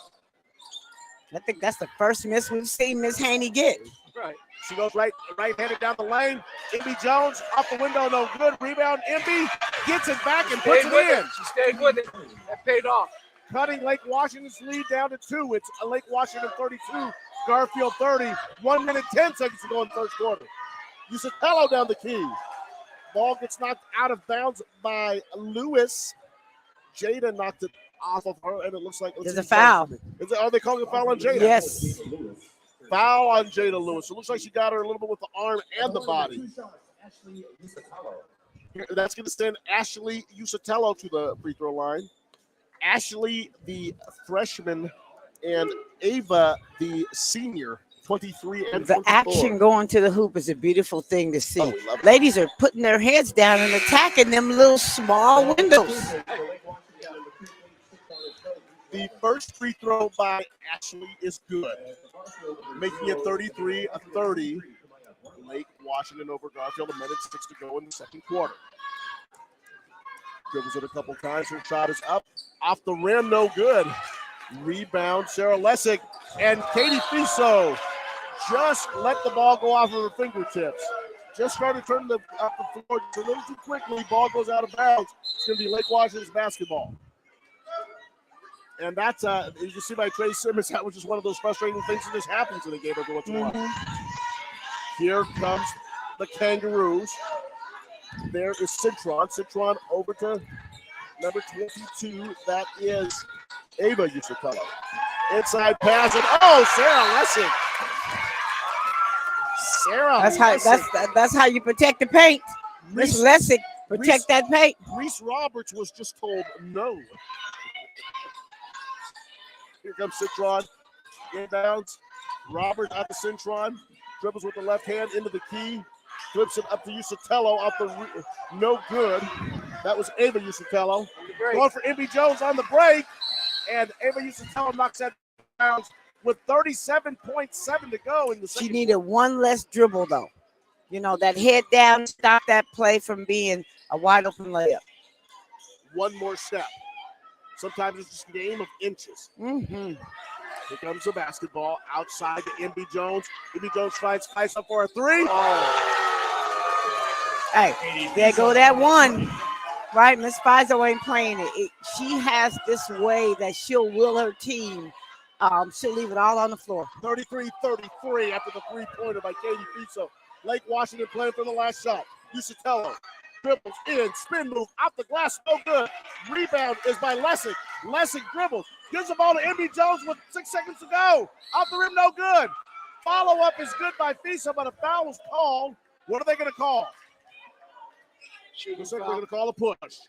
I think that's the first miss we've seen Miss Haney get. Right. She goes right-handed down the lane. Imby Jones off the window, no good. Rebound, Imby gets it back and puts it in. She stayed with it. That paid off. Cutting Lake Washington's lead down to 2. It's Lake Washington 32, Garfield 30. 1 minute, 10 seconds to go in the first quarter. Usatello down the key. Ball gets knocked out of bounds by Lewis. Jada knocked it off of her, and it looks like there's a foul. Are they calling a foul on Jada? Yes. Foul on Jada Lewis. It looks like she got her a little bit with the arm and the body. That's going to send Ashley Usatello to the free throw line. Ashley, the freshman, and Ava, the senior, 23 and 24. The action going to the hoop is a beautiful thing to see. Ladies are putting their heads down and attacking them little small windows. The first free throw by Ashley is good, making it 33-30. Lake Washington over Garfield, 1 minute 6 to go in the second quarter. Dribbles it a couple times. Her shot is up. Off the rim, no good. Rebound, Sarah Lessig. And Katie Fiso just let the ball go off of her fingertips. Just started turning up the floor just a little too quickly. Ball goes out of bounds. It's going to be Lake Washington's basketball. And that's, you can see by Trey Simmons, that was just one of those frustrating things that just happens in a game every once in a while. Here comes the Kangaroos. There is Citron. Citron over to number 22. That is Ava Usatello. Inside pass, and Sarah Lessig. That's how you protect the paint. Miss Lessig, protect that paint. Reese Roberts was just told no. Here comes Citron. Inbounds. Roberts out to Citron. Dribbles with the left hand into the key. Flips it up to Usatello off the no good. That was Ava Usatello. Going for Imby Jones on the break. And Ava Usatello knocks that down with 37.7 to go in the second. She needed one less dribble, though. You know, that head down, stop that play from being a wide open layup. One more step. Sometimes it's just a game of inches. Mm-hmm. Here comes the basketball outside to Imby Jones. Imby Jones finds up for a three. Oh. Hey, there go that one. Right, Miss Fizo ain't playing it. She has this way that she'll will her team. She'll leave it all on the floor. 33-33 after the three-pointer by Katie Fiso. Lake Washington playing for the last shot. Usatello dribbles in, spin move, off the glass, no good. Rebound is by Lessig. Lessig dribbles, gives the ball to Imby Jones with 6 seconds to go. Off the rim, no good. Follow-up is good by Fiso, but a foul was called. What are they going to call? Looks like they're going to call a push.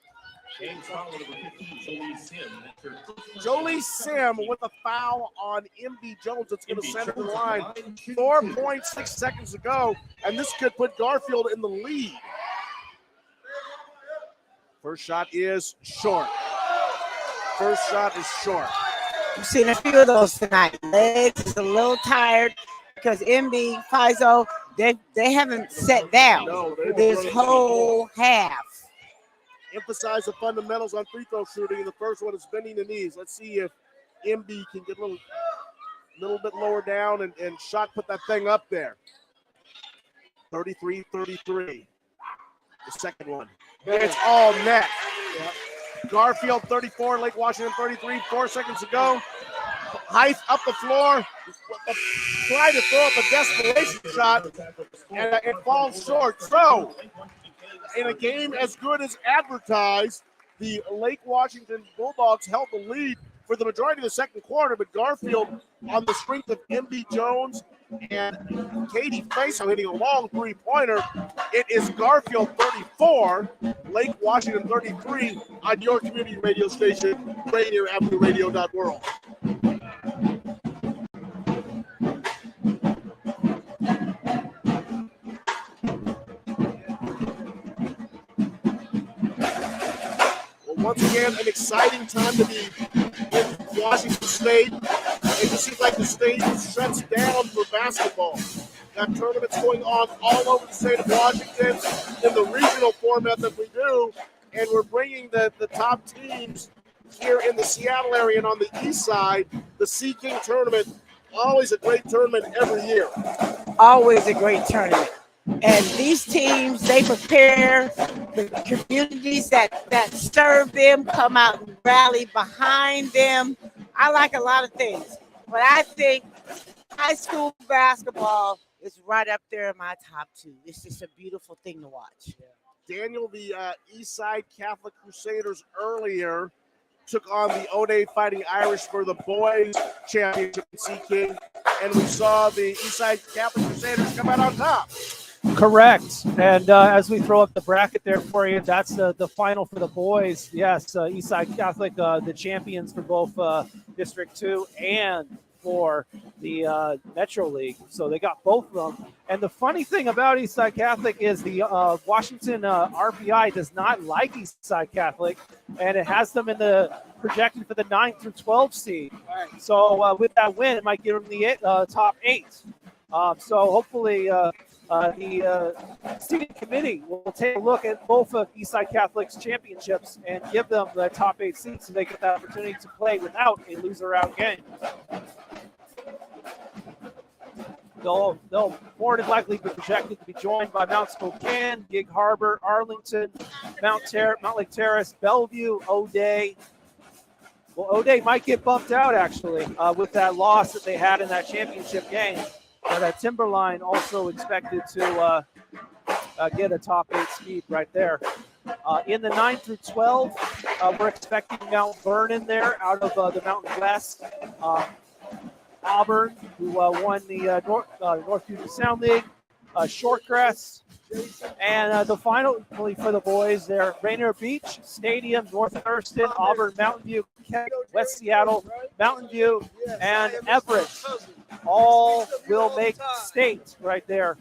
Jolie Sim with a foul on Imby Jones. It's going to send it to the line. 4.6 seconds to go, and this could put Garfield in the lead. First shot is short. We've seen a few of those tonight. Legs is a little tired because Imby, Fiso, they haven't sat down this whole half. Emphasize the fundamentals on free throw shooting. The first one is bending the knees. Let's see if Imby can get a little bit lower down and shot put that thing up there. 33-33. The second one. It's all net. Garfield 34, Lake Washington 33, 4 seconds to go. Height up the floor, try to throw up a desperation shot, and it falls short. So, in a game as good as advertised, the Lake Washington Bulldogs held the lead for the majority of the second quarter, but Garfield, on the strength of Imby Jones and Katie Fiso hitting a long three-pointer, it is Garfield 34, Lake Washington 33 on your community radio station, Rainier Avenue Radio.world. Once again, an exciting time to be in Washington State. It just seems like the state shuts down for basketball. Got tournaments going on all over the state of Washington in the regional format that we do, and we're bringing the top teams here in the Seattle area and on the east side. The Sea King tournament, always a great tournament every year. Always a great tournament. And these teams, they prepare. The communities that serve them come out and rally behind them. I like a lot of things, but I think high school basketball is right up there in my top 2. It's just a beautiful thing to watch. Daniel, the Eastside Catholic Crusaders earlier took on the O'Day Fighting Irish for the boys championship in Sea King, and we saw the Eastside Catholic Crusaders come out on top. Correct. And as we throw up the bracket there for you, that's the final for the boys. Yes, Eastside Catholic, the champions for both District 2 and for the Metro League. So they got both of them. And the funny thing about Eastside Catholic is the Washington RPI does not like Eastside Catholic, and it has them in the projected for the 9 through 12 seed. So with that win, it might give them the top 8. So hopefully the seating committee will take a look at both of Eastside Catholic's championships and give them the top 8 seats so they get that opportunity to play without a loser-out game. They'll more than likely be projected to be joined by Mount Spokane, Gig Harbor, Arlington, Mount Lake Terrace, Bellevue, O'Day. Well, O'Day might get bumped out, actually, with that loss that they had in that championship game. But Timberline also expected to get a top 8 seed right there. In the 9 through 12, we're expecting Mount Vernon there out of the Mountain West. Auburn, who won the North Puget Sound League, Shortgrass, and the final for the boys there, Rainier Beach, Stadium, North Thurston, Auburn, Mountain View, West Seattle, Mountain View, and Everett. All will make state right there.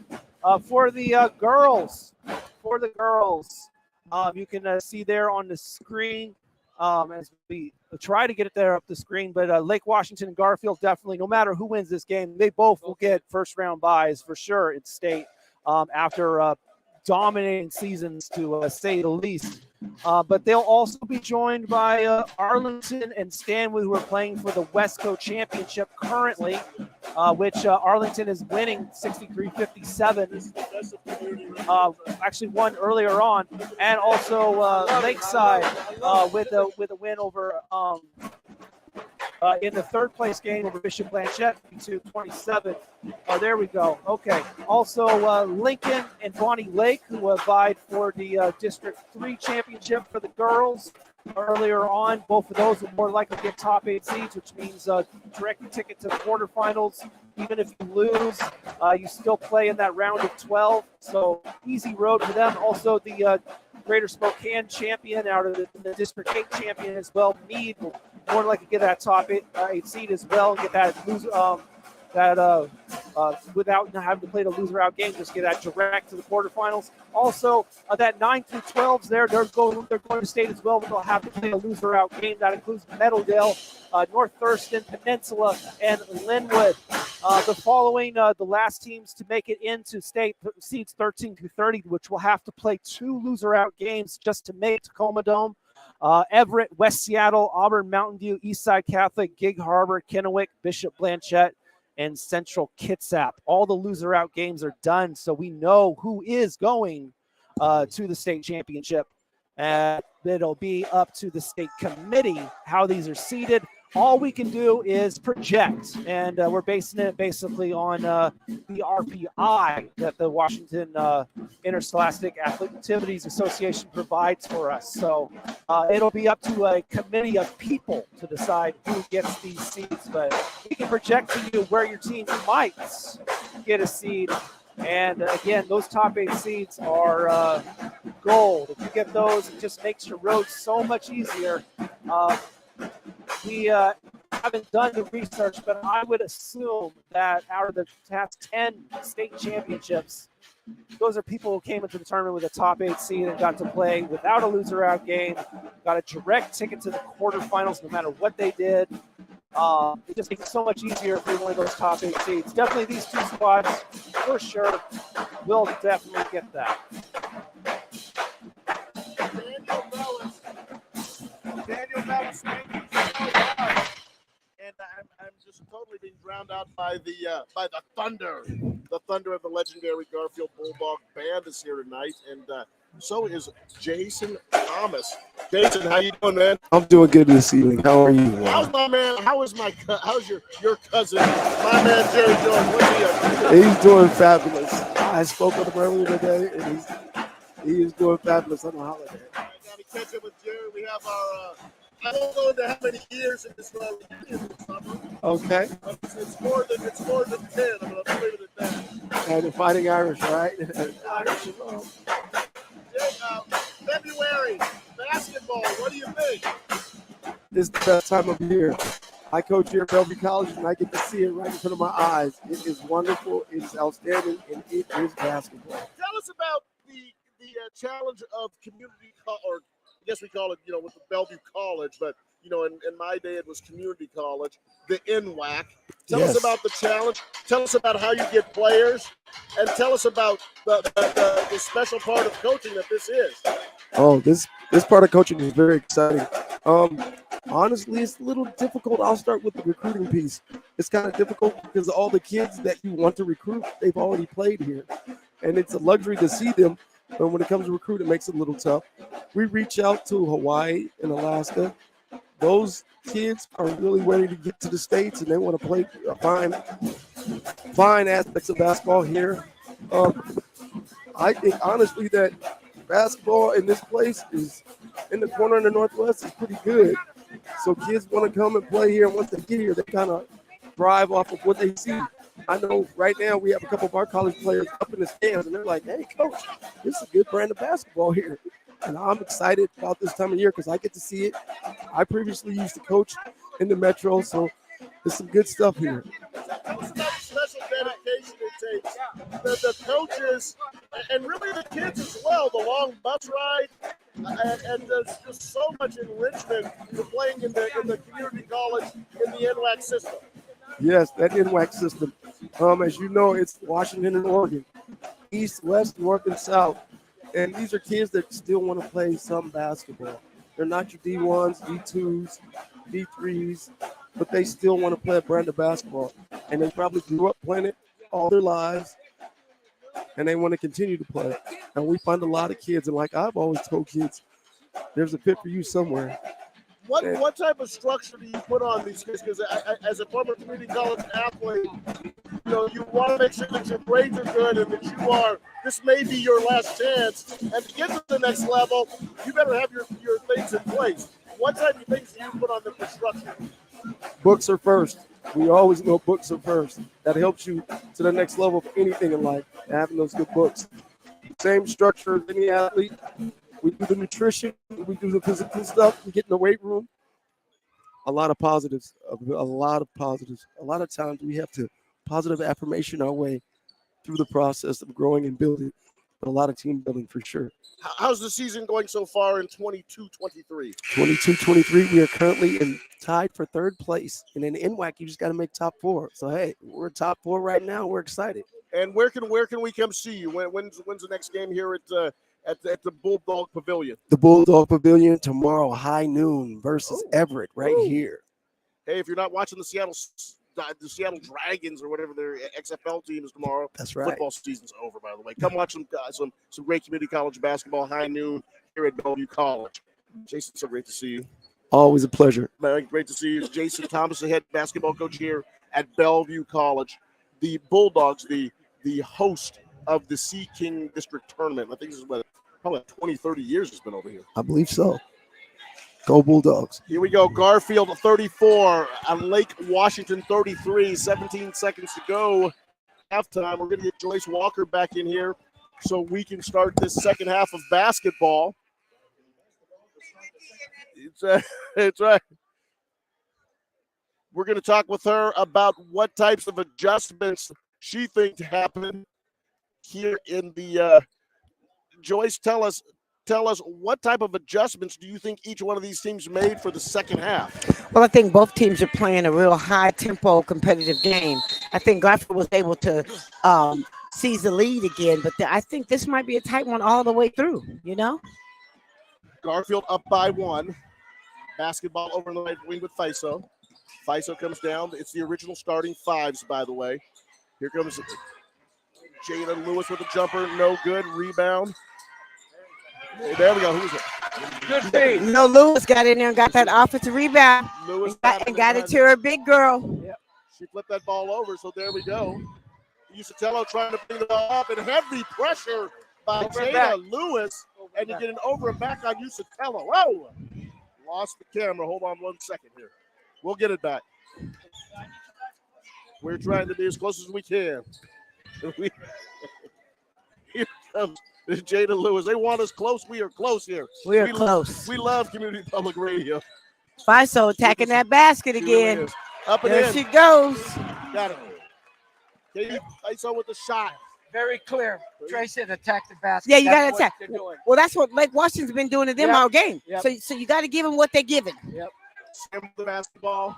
For the girls, you can see there on the screen as we try to get it there up the screen, but Lake Washington and Garfield definitely, no matter who wins this game, they both will get first-round buys for sure in state after dominating seasons, to say the least. But they'll also be joined by Arlington and Stanwood, who are playing for the Westco Championship currently, which Arlington is winning 63-57. Actually won earlier on, and also Lakeside with a win over in the third place game over Bishop Blanchette, 22-27. There we go. Okay. Also, Lincoln and Bonnie Lake, who vied for the District 3 championship for the girls earlier on. Both of those will more likely get top 8 seeds, which means direct ticket to the quarterfinals. Even if you lose, you still play in that round of 12. So easy road for them. Also, the Greater Spokane champion out of the District 8 champion as well, Meade, will more likely get that top 8 seed as well and get that without having to play the loser out game, just get that direct to the quarterfinals. Also, that 9 through 12s there, they're going to state as well, but they'll have to play a loser out game. That includes Meadowdale, North Thurston, Peninsula, and Linwood. The following, the last teams to make it into state, seeds 13 through 30, which will have to play 2 loser out games just to make Tacoma Dome. Everett, West Seattle, Auburn, Mountain View, Eastside Catholic, Gig Harbor, Kennewick, Bishop Blanchette, and Central Kitsap. All the loser out games are done, so we know who is going to the state championship. It'll be up to the state committee how these are seeded. All we can do is project, and we're basing it basically on the RPI that the Washington Interscholastic Athletic Activities Association provides for us. So it'll be up to a committee of people to decide who gets these seeds, but we can project to you where your team might get a seed. And again, those top 8 seeds are gold. If you get those, it just makes your road so much easier. We haven't done the research, but I would assume that out of the past 10 state championships, those are people who came into the tournament with a top 8 seed and got to play without a loser out game, got a direct ticket to the quarterfinals no matter what they did. It just makes it so much easier if you're one of those top 8 seeds. Definitely these 2 squads, for sure, will definitely get that. Daniel Mellis, thank you so much. And I'm just totally being drowned out by the thunder the Thunder of the legendary Garfield Bulldog Band is here tonight, and so is Jason Thomas. Jason, how you doing, man? I'm doing good this evening. How are you? How's my man? How's your cousin, my man Jerry doing? What's he up to? He's doing fabulous. I spoke with him earlier today, and he is doing fabulous on the holiday. I got to catch up with Jerry. We have our. I don't know into how many years in this summer. Okay. It's more than 10. I'm going to leave it at that. And the Fighting Irish, right? February basketball. What do you think? This is the best time of year. I coach here at Bellevue College, and I get to see it right in front of my eyes. It is wonderful. It is outstanding, and it is basketball. Tell us about the challenge of community, or I guess we call it, with the Bellevue College, but in my day it was community college, the NWAC. Tell us about the challenge. Tell us about how you get players, and tell us about the special part of coaching that this is. Oh, this part of coaching is very exciting. Honestly, it's a little difficult. I'll start with the recruiting piece. It's kind of difficult because all the kids that you want to recruit, they've already played here. And it's a luxury to see them, but when it comes to recruit, it makes it a little tough. We reach out to Hawaii and Alaska. Those kids are really ready to get to the States, and they want to play fine aspects of basketball here. I think, honestly, that basketball in this place is in the corner in the Northwest is pretty good. So kids want to come and play here, and once they get here, they kind of thrive off of what they see. I know right now we have a couple of our college players up in the stands, and they're like, hey, coach, this is a good brand of basketball here. And I'm excited about this time of year because I get to see it. I previously used to coach in the Metro, so there's some good stuff here. Tell us about the special dedication it takes. The coaches, and really the kids as well, the long bus ride, and there's just so much enrichment for playing in the community college in the NWAC system. Yes, that NWAC system. As you know, it's Washington and Oregon, east, west, north, and south. And these are kids that still want to play some basketball. They're not your D1s, D2s, D3s, but they still want to play a brand of basketball. And they probably grew up playing it all their lives, and they want to continue to play it. And we find a lot of kids, and like I've always told kids, there's a fit for you somewhere. What type of structure do you put on these kids? Because as a former community college athlete, you want to make sure that your grades are good and that this may be your last chance. And to get to the next level, you better have your things in place. What type of things do you put on the structure? Books are first. We always know books are first. That helps you to the next level of anything in life, having those good books. Same structure as any athlete. We do the nutrition, we do the physical stuff, we get in the weight room. A lot of positives, a lot of times we have to positive affirmation our way through the process of growing and building, but a lot of team building for sure. How's the season going so far in 22-23? 22-23, we are currently tied for third place. And in NWAC, you just got to make top four. So, hey, we're top four right now. We're excited. And where can we come see you? When's the next game here at the Bulldog Pavilion? The Bulldog Pavilion tomorrow, high noon versus Everett right here. Hey, if you're not watching the Seattle Dragons or whatever their XFL team is tomorrow, that's right. Football season's over, by the way. Come watch some great community college basketball, high noon here at Bellevue College. Jason, so great to see you. Always a pleasure. Great to see you. Jason Thomas, the head basketball coach here at Bellevue College. The Bulldogs, the host of the Sea King District Tournament. I think this is probably 20, 30 years it's been over here. I believe so. Go Bulldogs. Here we go. Garfield 34 on Lake Washington 33. 17 seconds to go. Halftime. We're going to get Joyce Walker back in here so we can start this second half of basketball. It's right. We're going to talk with her about what types of adjustments she thinks happen here in the Joyce, tell us what type of adjustments do you think each one of these teams made for the second half? Well, I think both teams are playing a real high-tempo competitive game. I think Garfield was able to seize the lead again, but I think this might be a tight one all the way through, Garfield up by one. Basketball over in the right wing with Faiso. Faiso comes down. It's the original starting fives, by the way. Here comes Jada Lewis with a jumper, no good. Rebound. There we go. Who's it? Good feed. No, Lewis got in there and got that offensive rebound Lewis and got it to her big girl. Yep. She flipped that ball over, so there we go. Usatello trying to bring the ball up, and heavy pressure by Jada Lewis, and you get an over and back on Usatello. Whoa! Lost the camera. Hold on 1 second here. We'll get it back. We're trying to be as close as we can. Here comes Jada Lewis. They want us close. We are close here. We are close. We love community public radio. Fiso attacking that basket again. Up and there in. she goes. Got it. Fiso with the shot. Very clear. Tracy attack the basket. Yeah, you That's got to attack. what they're doing. Well, that's what Lake Washington's been doing to them all game. Yep. So you got to give them what they're giving. Yep. Sam with the basketball.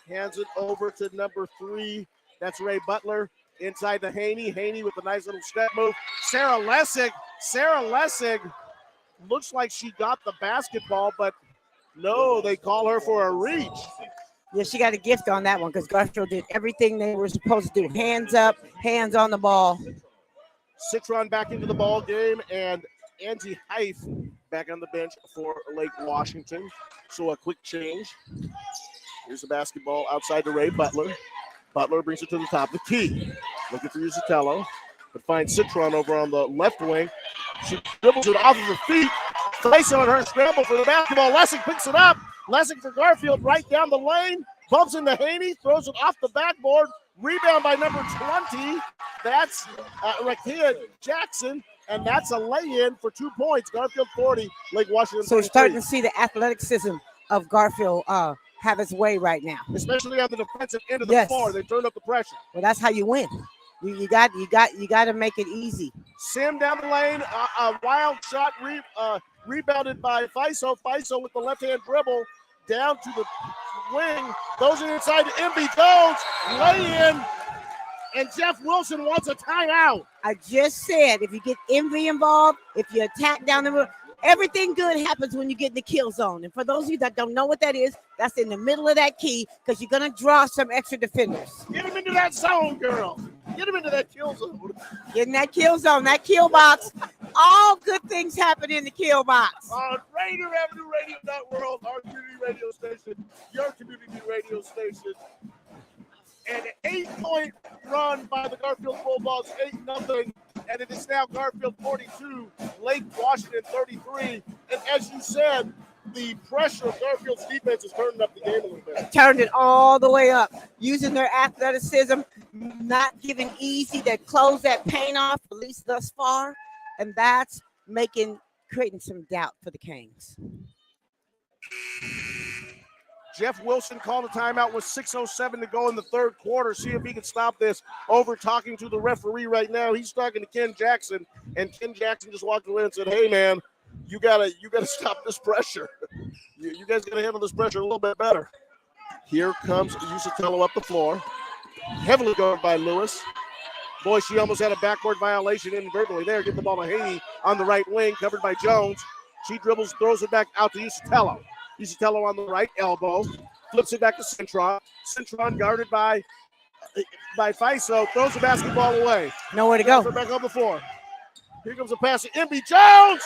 Hands it over to number 3. That's Ray Butler. Inside to Haney. Haney with a nice little step move. Sarah Lessig. Looks like she got the basketball, but no, they call her for a reach. Yeah, she got a gift on that one because Garfield did everything they were supposed to do. Hands up, hands on the ball. Citron back into the ball game, and Angie Heif back on the bench for Lake Washington. So a quick change. Here's the basketball outside to Ray Butler. Butler brings it to the top of the key. Looking for Usatello, but finds Citron over on the left wing. She dribbles it off of her feet. Fiso on her scramble for the basketball. Lessig picks it up. Lessig for Garfield right down the lane. Bumps into Haney, throws it off the backboard. Rebound by number 20. That's Rakia Jackson, and that's a lay-in for 2 points. Garfield 40, Lake Washington 33. So you're starting to see the athleticism of Garfield have its way right now. Especially on the defensive end of the floor. They turned up the pressure. Well, that's how you win. You got to make it easy. Sim down the lane, a wild shot rebounded by Fiso. Fiso with the left-hand dribble down to the wing. Those are inside to MB Jones. Lay in. And Jeff Wilson wants a timeout. I just said if you get Envy involved, if you attack down the middle, everything good happens when you get in the kill zone. And for those of you that don't know what that is, that's in the middle of that key because you're going to draw some extra defenders. Get him into that zone, girl. Get him into that kill zone. Get in that kill zone, that kill box. All good things happen in the kill box. On Rainier Avenue Radio.world, our community radio station, your community radio station. And an 8-point run by the Garfield Bulldogs, 8-0. And it is now Garfield 42, Lake Washington 33. And as you said, the pressure of Garfield's defense is turning up the game a little bit. Turned it all the way up, using their athleticism, not giving easy to close that paint off, at least thus far. And that's creating some doubt for the Kings. Jeff Wilson called a timeout with 6:07 to go in the third quarter. See if he can stop this. Over talking to the referee right now. He's talking to Ken Jackson, and Ken Jackson just walked away and said, "Hey man, you gotta stop this pressure. You guys gotta handle this pressure a little bit better." Here comes Usatello up the floor, heavily guarded by Lewis. Boy, she almost had a backboard violation inadvertently there. Get the ball to Haney on the right wing, covered by Jones. She dribbles, throws it back out to Usatello. Usatello on the right elbow, flips it back to Citron. Citron guarded by Fiso, throws the basketball away. Nowhere to go. Back on the floor. Here comes a pass to MB Jones.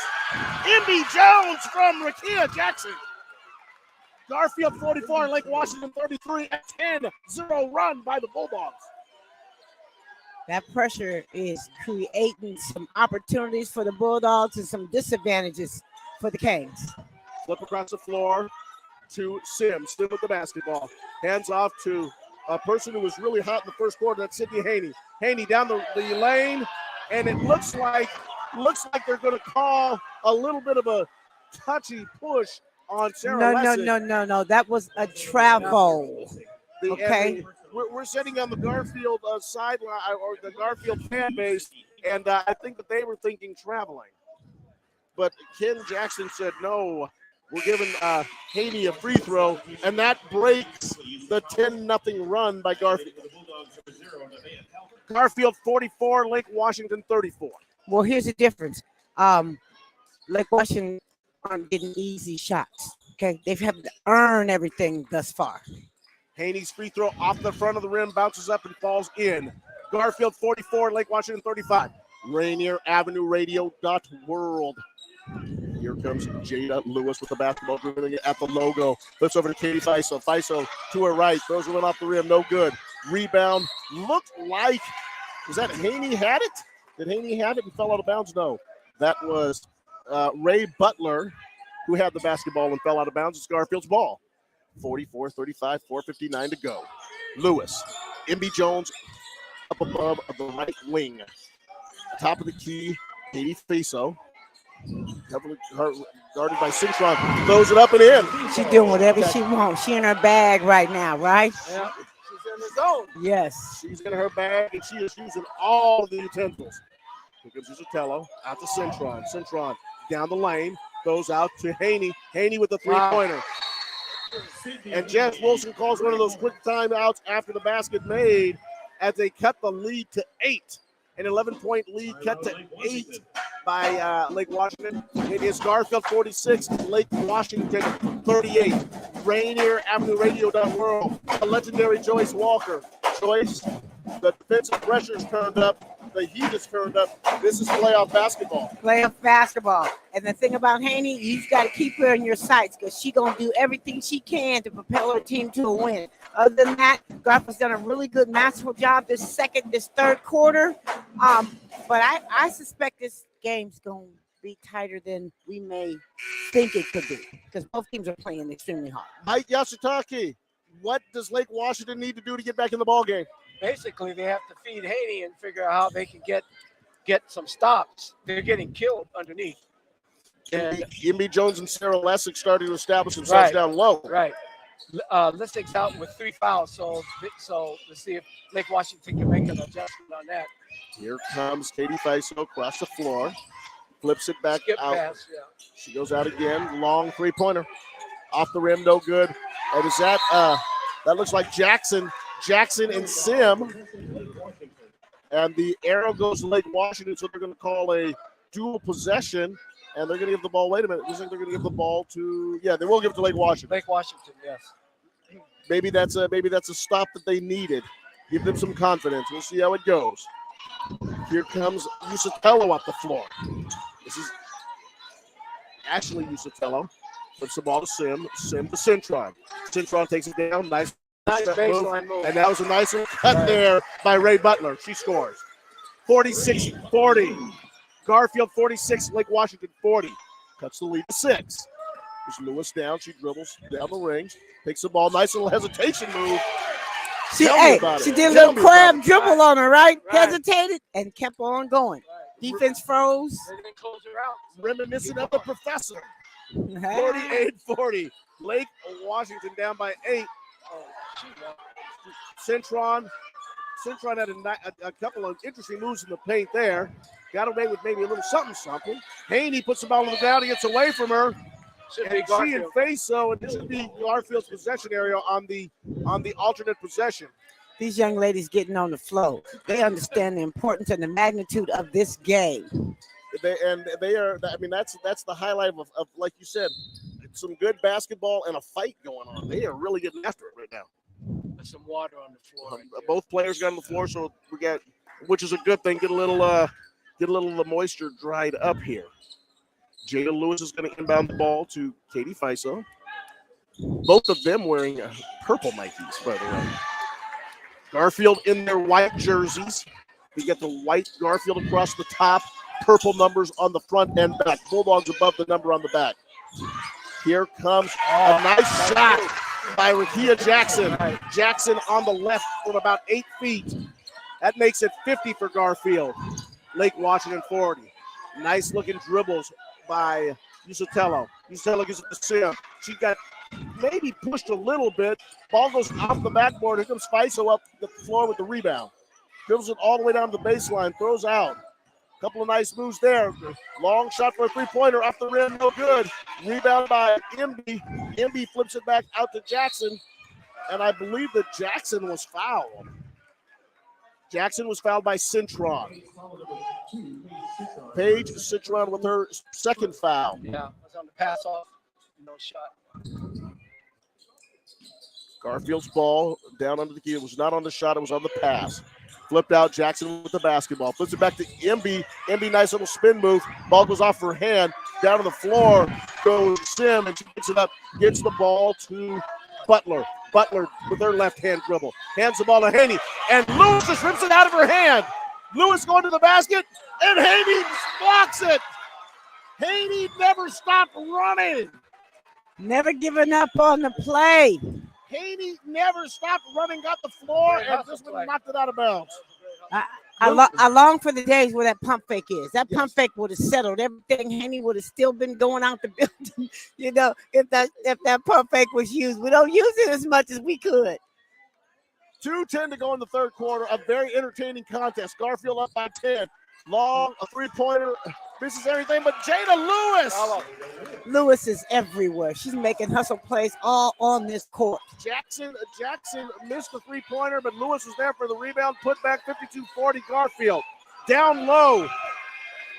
MB Jones from Rakia Jackson. Garfield 44, Lake Washington 33, a 10-0 run by the Bulldogs. That pressure is creating some opportunities for the Bulldogs and some disadvantages for the Kings. Flip across the floor to Sims. Sim with the basketball. Hands off to a person who was really hot in the first quarter. That's Sydney Haney. Haney down the lane, and it looks like they're going to call a little bit of a touchy push on Sarah Lessig. No. That was a travel. Okay. We're sitting on the Garfield sideline or the Garfield fan base, and I think that they were thinking traveling. But Ken Jackson said no. We're giving Haney a free throw, and that breaks the 10-0 run by Garfield. Garfield 44, Lake Washington 34. Well, here's the difference. Lake Washington aren't getting easy shots. Okay, they've had to earn everything thus far. Haney's free throw off the front of the rim, bounces up and falls in. Garfield 44, Lake Washington 35. Rainier Avenue Radio.world. Here comes Jada Lewis with the basketball, dribbling it at the logo. Flips over to Katie Fiso. Fiso to her right. Throws one off the rim. No good. Rebound. Looked like, was that Haney had it? Did Haney have it and fell out of bounds? No. That was Ray Butler who had the basketball and fell out of bounds. It's Garfield's ball. 44-35, 4:59 to go. Lewis. MB Jones up above the right wing. Top of the key, Katie Fiso. Heavily guarded by Cintron. Throws it up and in. She's doing whatever she wants. She in her bag right now, right? Yeah, she's in the zone. Yes. She's in her bag, and she is using all of the utensils. Here comes Usatello, out to Cintron. Cintron down the lane, goes out to Haney. Haney with the three-pointer. And Jess Wilson calls one of those quick timeouts after the basket made as they cut the lead to 8. An 11-point lead cut to 8 by Lake Washington. It is Garfield 46, Lake Washington 38. Rainier Avenue Radio.world. The legendary Joyce Walker. Joyce, the defensive pressure's turned up. The heat is turned up. This is playoff basketball. Playoff basketball. And the thing about Haney, you've got to keep her in your sights because she's going to do everything she can to propel her team to a win. Other than that, Garfield's done a really good, masterful job this third quarter. But I suspect this game's going to be tighter than we may think it could be because both teams are playing extremely hard. Mike Yasutaki, what does Lake Washington need to do to get back in the ball game? Basically, they have to feed Haney and figure out how they can get some stops. They're getting killed underneath. MB Jones and Sarah Lessig starting to establish themselves down low. Right. Lessig's out with 3 fouls, so let's see if Lake Washington can make an adjustment on that. Here comes Katie Fiso across the floor. Flips it back out. Pass, yeah. She goes out again. Long three-pointer. Off the rim, no good. And is that looks like Jackson and Sim. And the arrow goes to Lake Washington, so they're going to call a dual possession. And they're going to give the ball, wait a minute, it looks like they're going to give the ball to, they will give it to Lake Washington. Lake Washington, yes. Maybe that's a stop that they needed. Give them some confidence. We'll see how it goes. Here comes Usatello up the floor. This is Ashley Usatello. Puts the ball to Sim to Cintron. Cintron takes it down. Nice baseline move. And that was a nice cut there by Ray Butler. She scores. 46-40. Garfield 46, Lake Washington 40. Cuts the lead to 6. There's Lewis down. She dribbles down the ring. Takes the ball. Nice little hesitation move. She did a little crab dribble on her, right? Hesitated and kept on going. Defense froze. They're going to close her out. Reminiscent of the professor. 48-40. Lake Washington down by 8. Cintron had a couple of interesting moves in the paint there. Got away with maybe a little something. Haney puts the ball on the ground. He gets away from her. Should and be she and Faso, and this should be Garfield's possession area on the alternate possession. These young ladies getting on the flow. They understand the importance and the magnitude of this game. They are. I mean, that's the highlight of like you said, some good basketball and a fight going on. They are really getting after it right now. There's some water on the floor. Both players got on the floor, so we got, which is a good thing. Get a little of the moisture dried up here. Jada Lewis is going to inbound the ball to Katie Fiso. Both of them wearing purple Nikes, by the way. Garfield in their white jerseys. We get the white Garfield across the top, purple numbers on the front and back. Bulldogs above the number on the back. Here comes a nice shot by Rakia Jackson. Jackson on the left from about 8 feet. That makes it 50 for Garfield. Lake Washington 40. Nice looking dribbles by Usatello. Usatello gives it to Sim. She got maybe pushed a little bit. Ball goes off the backboard. Here comes Fiso up the floor with the rebound. Dribbles it all the way down to the baseline. Throws out. Couple of nice moves there. Long shot for a three-pointer off the rim. No good. Rebound by MB. MB flips it back out to Jackson. And I believe that Jackson was fouled. Jackson was fouled by Cintron. Paige Cintron with her second foul. Yeah, it was on the pass off. No shot. Garfield's ball down under the key. It was not on the shot. It was on the pass. Flipped out. Jackson with the basketball. Flips it back to Emby. Emby, nice little spin move. Ball goes off her hand. Down to the floor goes Sim, and she picks it up. Gets the ball to Butler. Butler with her left hand dribble. Hands the ball to Haney. And Lewis just rips it out of her hand. Lewis going to the basket. And Haney blocks it. Haney never stopped running. Never giving up on the play. Haney never stopped running, got the floor, and just knocked it out of bounds. I long for the days where that pump fake is. That pump fake would have settled everything. Haney would have still been going out the building. You know, if that pump fake was used. We don't use it as much as we could. 2:10 to go in the third quarter. A very entertaining contest. Garfield up by 10. Long, a three-pointer. Misses everything but Jada Lewis. Lewis is everywhere. She's making hustle plays all on this court. Jackson missed the three-pointer, but Lewis was there for the rebound. Put back 52-40 Garfield. Down low.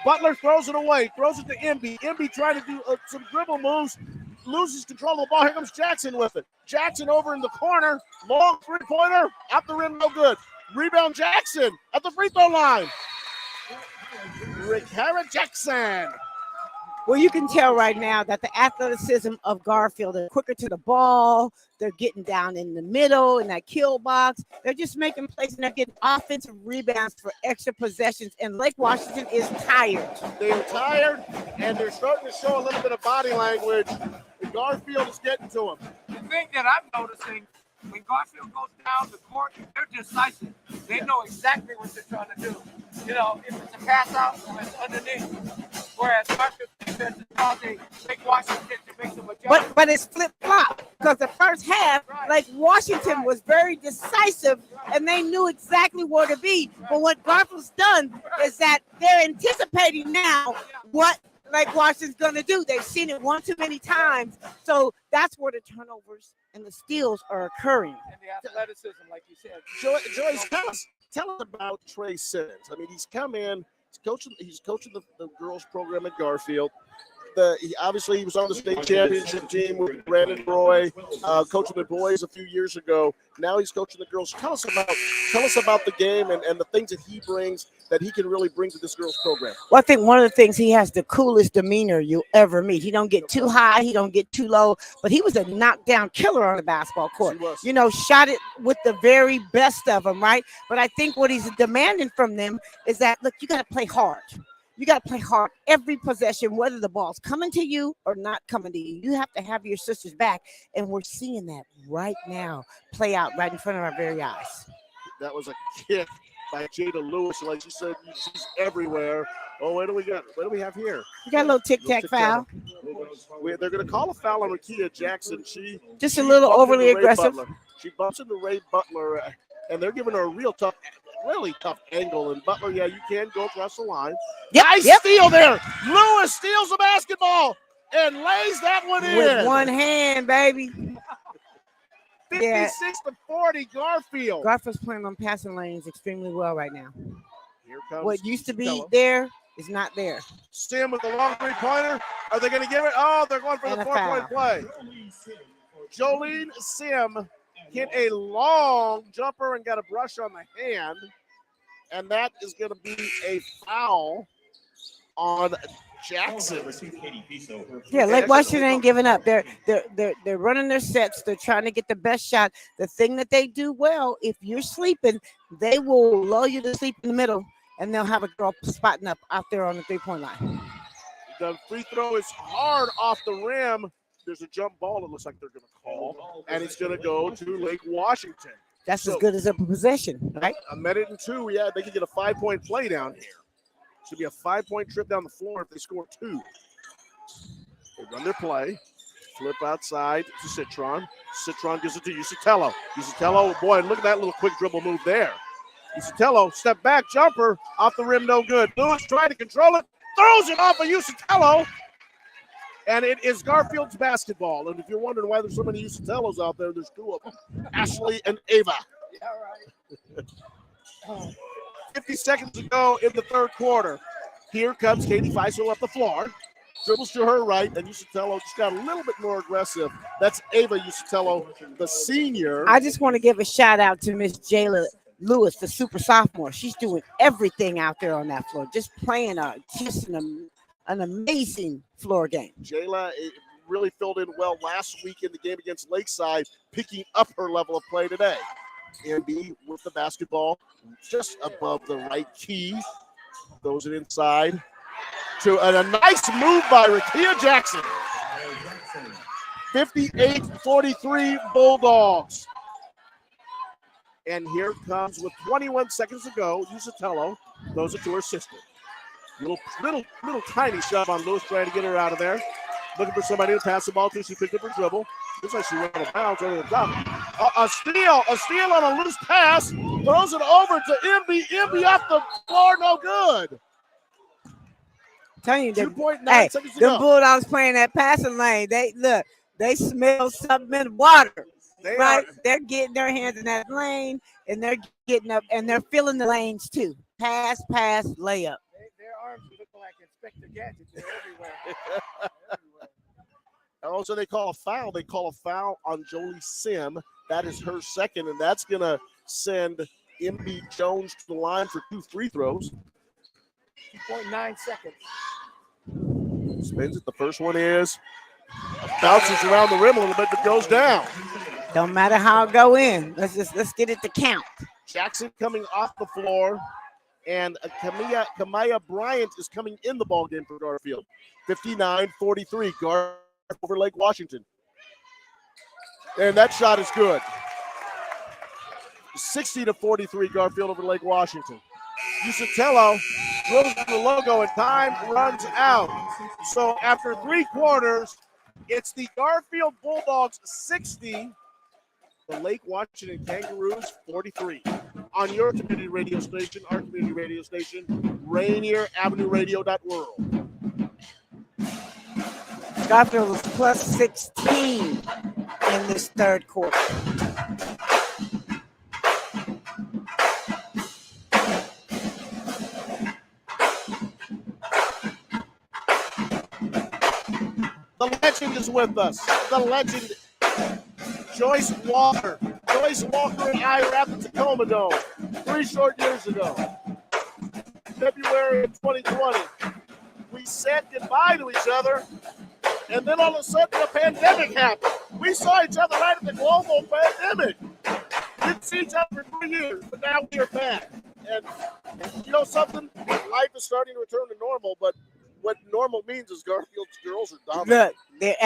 Butler throws it away. Throws it to Emby. Emby trying to do some dribble moves. Loses control of the ball. Here comes Jackson with it. Jackson over in the corner. Long three-pointer. Out the rim, no good. Rebound Jackson at the free throw line. Rickara Jackson. Well, you can tell right now that the athleticism of Garfield, they're quicker to the ball. They're getting down in the middle in that kill box. They're just making plays, and they're getting offensive rebounds for extra possessions. And Lake Washington is tired. They are tired, and they're starting to show a little bit of body language. Garfield is getting to them. The thing that I'm noticing, when Garfield goes down the court, they're decisive. They know exactly what they're trying to do. You know, if it's a pass out or it's underneath. Whereas Garfield defense is causing Lake Washington to make some adjustments. But it's flip-flop, because the first half, Lake Washington was very decisive, and they knew exactly where to be. But what Garfield's done is that they're anticipating now what Lake Washington's going to do. They've seen it one too many times. So that's where the turnovers and the steals are occurring. And the athleticism, like you said. Joyce, tell us about Trey Simmons. I mean, he's come in, he's coaching the girls program at Garfield. Obviously, he was on the state championship team with Brandon Roy, coaching the boys a few years ago. Now he's coaching the girls. Tell us about the game and the things that he brings, that he can really bring to this girls program. Well, I think one of the things, he has the coolest demeanor you'll ever meet. He don't get too high, he don't get too low, but he was a knockdown killer on the basketball court. You know, shot it with the very best of them, right? But I think what he's demanding from them is that, look, you got to play hard. You got to play hard every possession, whether the ball's coming to you or not coming to you. You have to have your sisters back, and we're seeing that right now play out right in front of our very eyes. That was a kick by Jada Lewis. Like you said, she's everywhere. Oh, what do we got? What do we have here? We got a little tic-tac foul. They're going to call a foul on Rickara Jackson. She just a little overly aggressive. She bumps into Ray Butler, and they're giving her a really tough angle. And Butler, yeah, you can go across the line. Nice steal there. Lewis steals the basketball and lays that one in. With one hand, baby. 56-40, Garfield. Garfield's playing on passing lanes extremely well right now. Here comes what used to be there is not there. Sim with the long three-pointer. Are they going to give it? Oh, they're going for the 4-point play. Jolene Sim hit a long jumper and got a brush on the hand, and that is going to be a foul on Jackson. Yeah, Lake Washington ain't giving up. They're running their sets. They're trying to get the best shot. The thing that they do well, if you're sleeping, they will lull you to sleep in the middle, and they'll have a girl spotting up out there on the three-point line. The free throw is hard off the rim. There's a jump ball it looks like they're going to call, and it's going to go to Lake Washington. That's as good as a possession, right? A minute and two, yeah, they can get a 5-point play down here. Should be a 5-point trip down the floor if they score 2. They run their play, flip outside to Citron. Citron gives it to Usatello. Usatello, boy, look at that little quick dribble move there. Usatello, step back, jumper, off the rim, no good. Lewis trying to control it, throws it off of Usatello. And it is Garfield's basketball. And if you're wondering why there's so many Usatellos out there, there's 2 of them, Ashley and Ava. Yeah, right. 50 seconds to go in the third quarter. Here comes Katie Feisel up the floor. Dribbles to her right, and Usatello just got a little bit more aggressive. That's Ava Usatello, the senior. I just want to give a shout out to Miss Jayla Lewis, the super sophomore. She's doing everything out there on that floor, just playing an amazing floor game. Jayla really filled in well last week in the game against Lakeside, picking up her level of play today. MB with the basketball just above the right key. Throws it inside to a nice move by Rakia Jackson. 58-43 Bulldogs. And here comes, with 21 seconds to go, Usatello throws it to her sister. Little tiny shove on Lewis, trying to get her out of there. Looking for somebody to pass the ball to. She picked up her dribble. Looks like she ran out of bounds over the top. A steal on a loose pass. Throws it over to MB. MB off the floor, no good. Telling you, 2.9 seconds to the go. Bulldogs playing that passing lane. They smell something in water. They're getting their hands in that lane, and they're getting up, and they're filling the lanes too. Pass, layup. Their arms look like Inspector Gadget. They're everywhere. And also, they call a foul. They call a foul on Jolie Sim. That is her second, and that's going to send MB Jones to the line for 2 free throws. 2.9 seconds. Spins it. The first one is bounces around the rim a little bit, but goes down. Don't matter how it go in. Let's get it to count. Jackson coming off the floor, and Kamaya Bryant is coming in the ball game for Garfield. 59-43, Garfield over Lake Washington. And that shot is good. 60-43, Garfield over Lake Washington. Usatello throws the logo, and time runs out. So after 3 quarters, it's the Garfield Bulldogs 60, the Lake Washington Kangaroos 43. On your community radio station, our community radio station, Rainier Avenue Radio.world. Garfield was plus 16 in this third quarter. The legend is with us. The legend, Joyce Walker. Joyce Walker and I were at the Tacoma Dome 3 short years ago. February of 2020. We said goodbye to each other, and then all of a sudden the pandemic happened. We saw each other right at the global pandemic. Didn't see each other for 3 years, but now we are back. And you know something? Life is starting to return to normal, but what normal means is Garfield's girls are dominant. Look,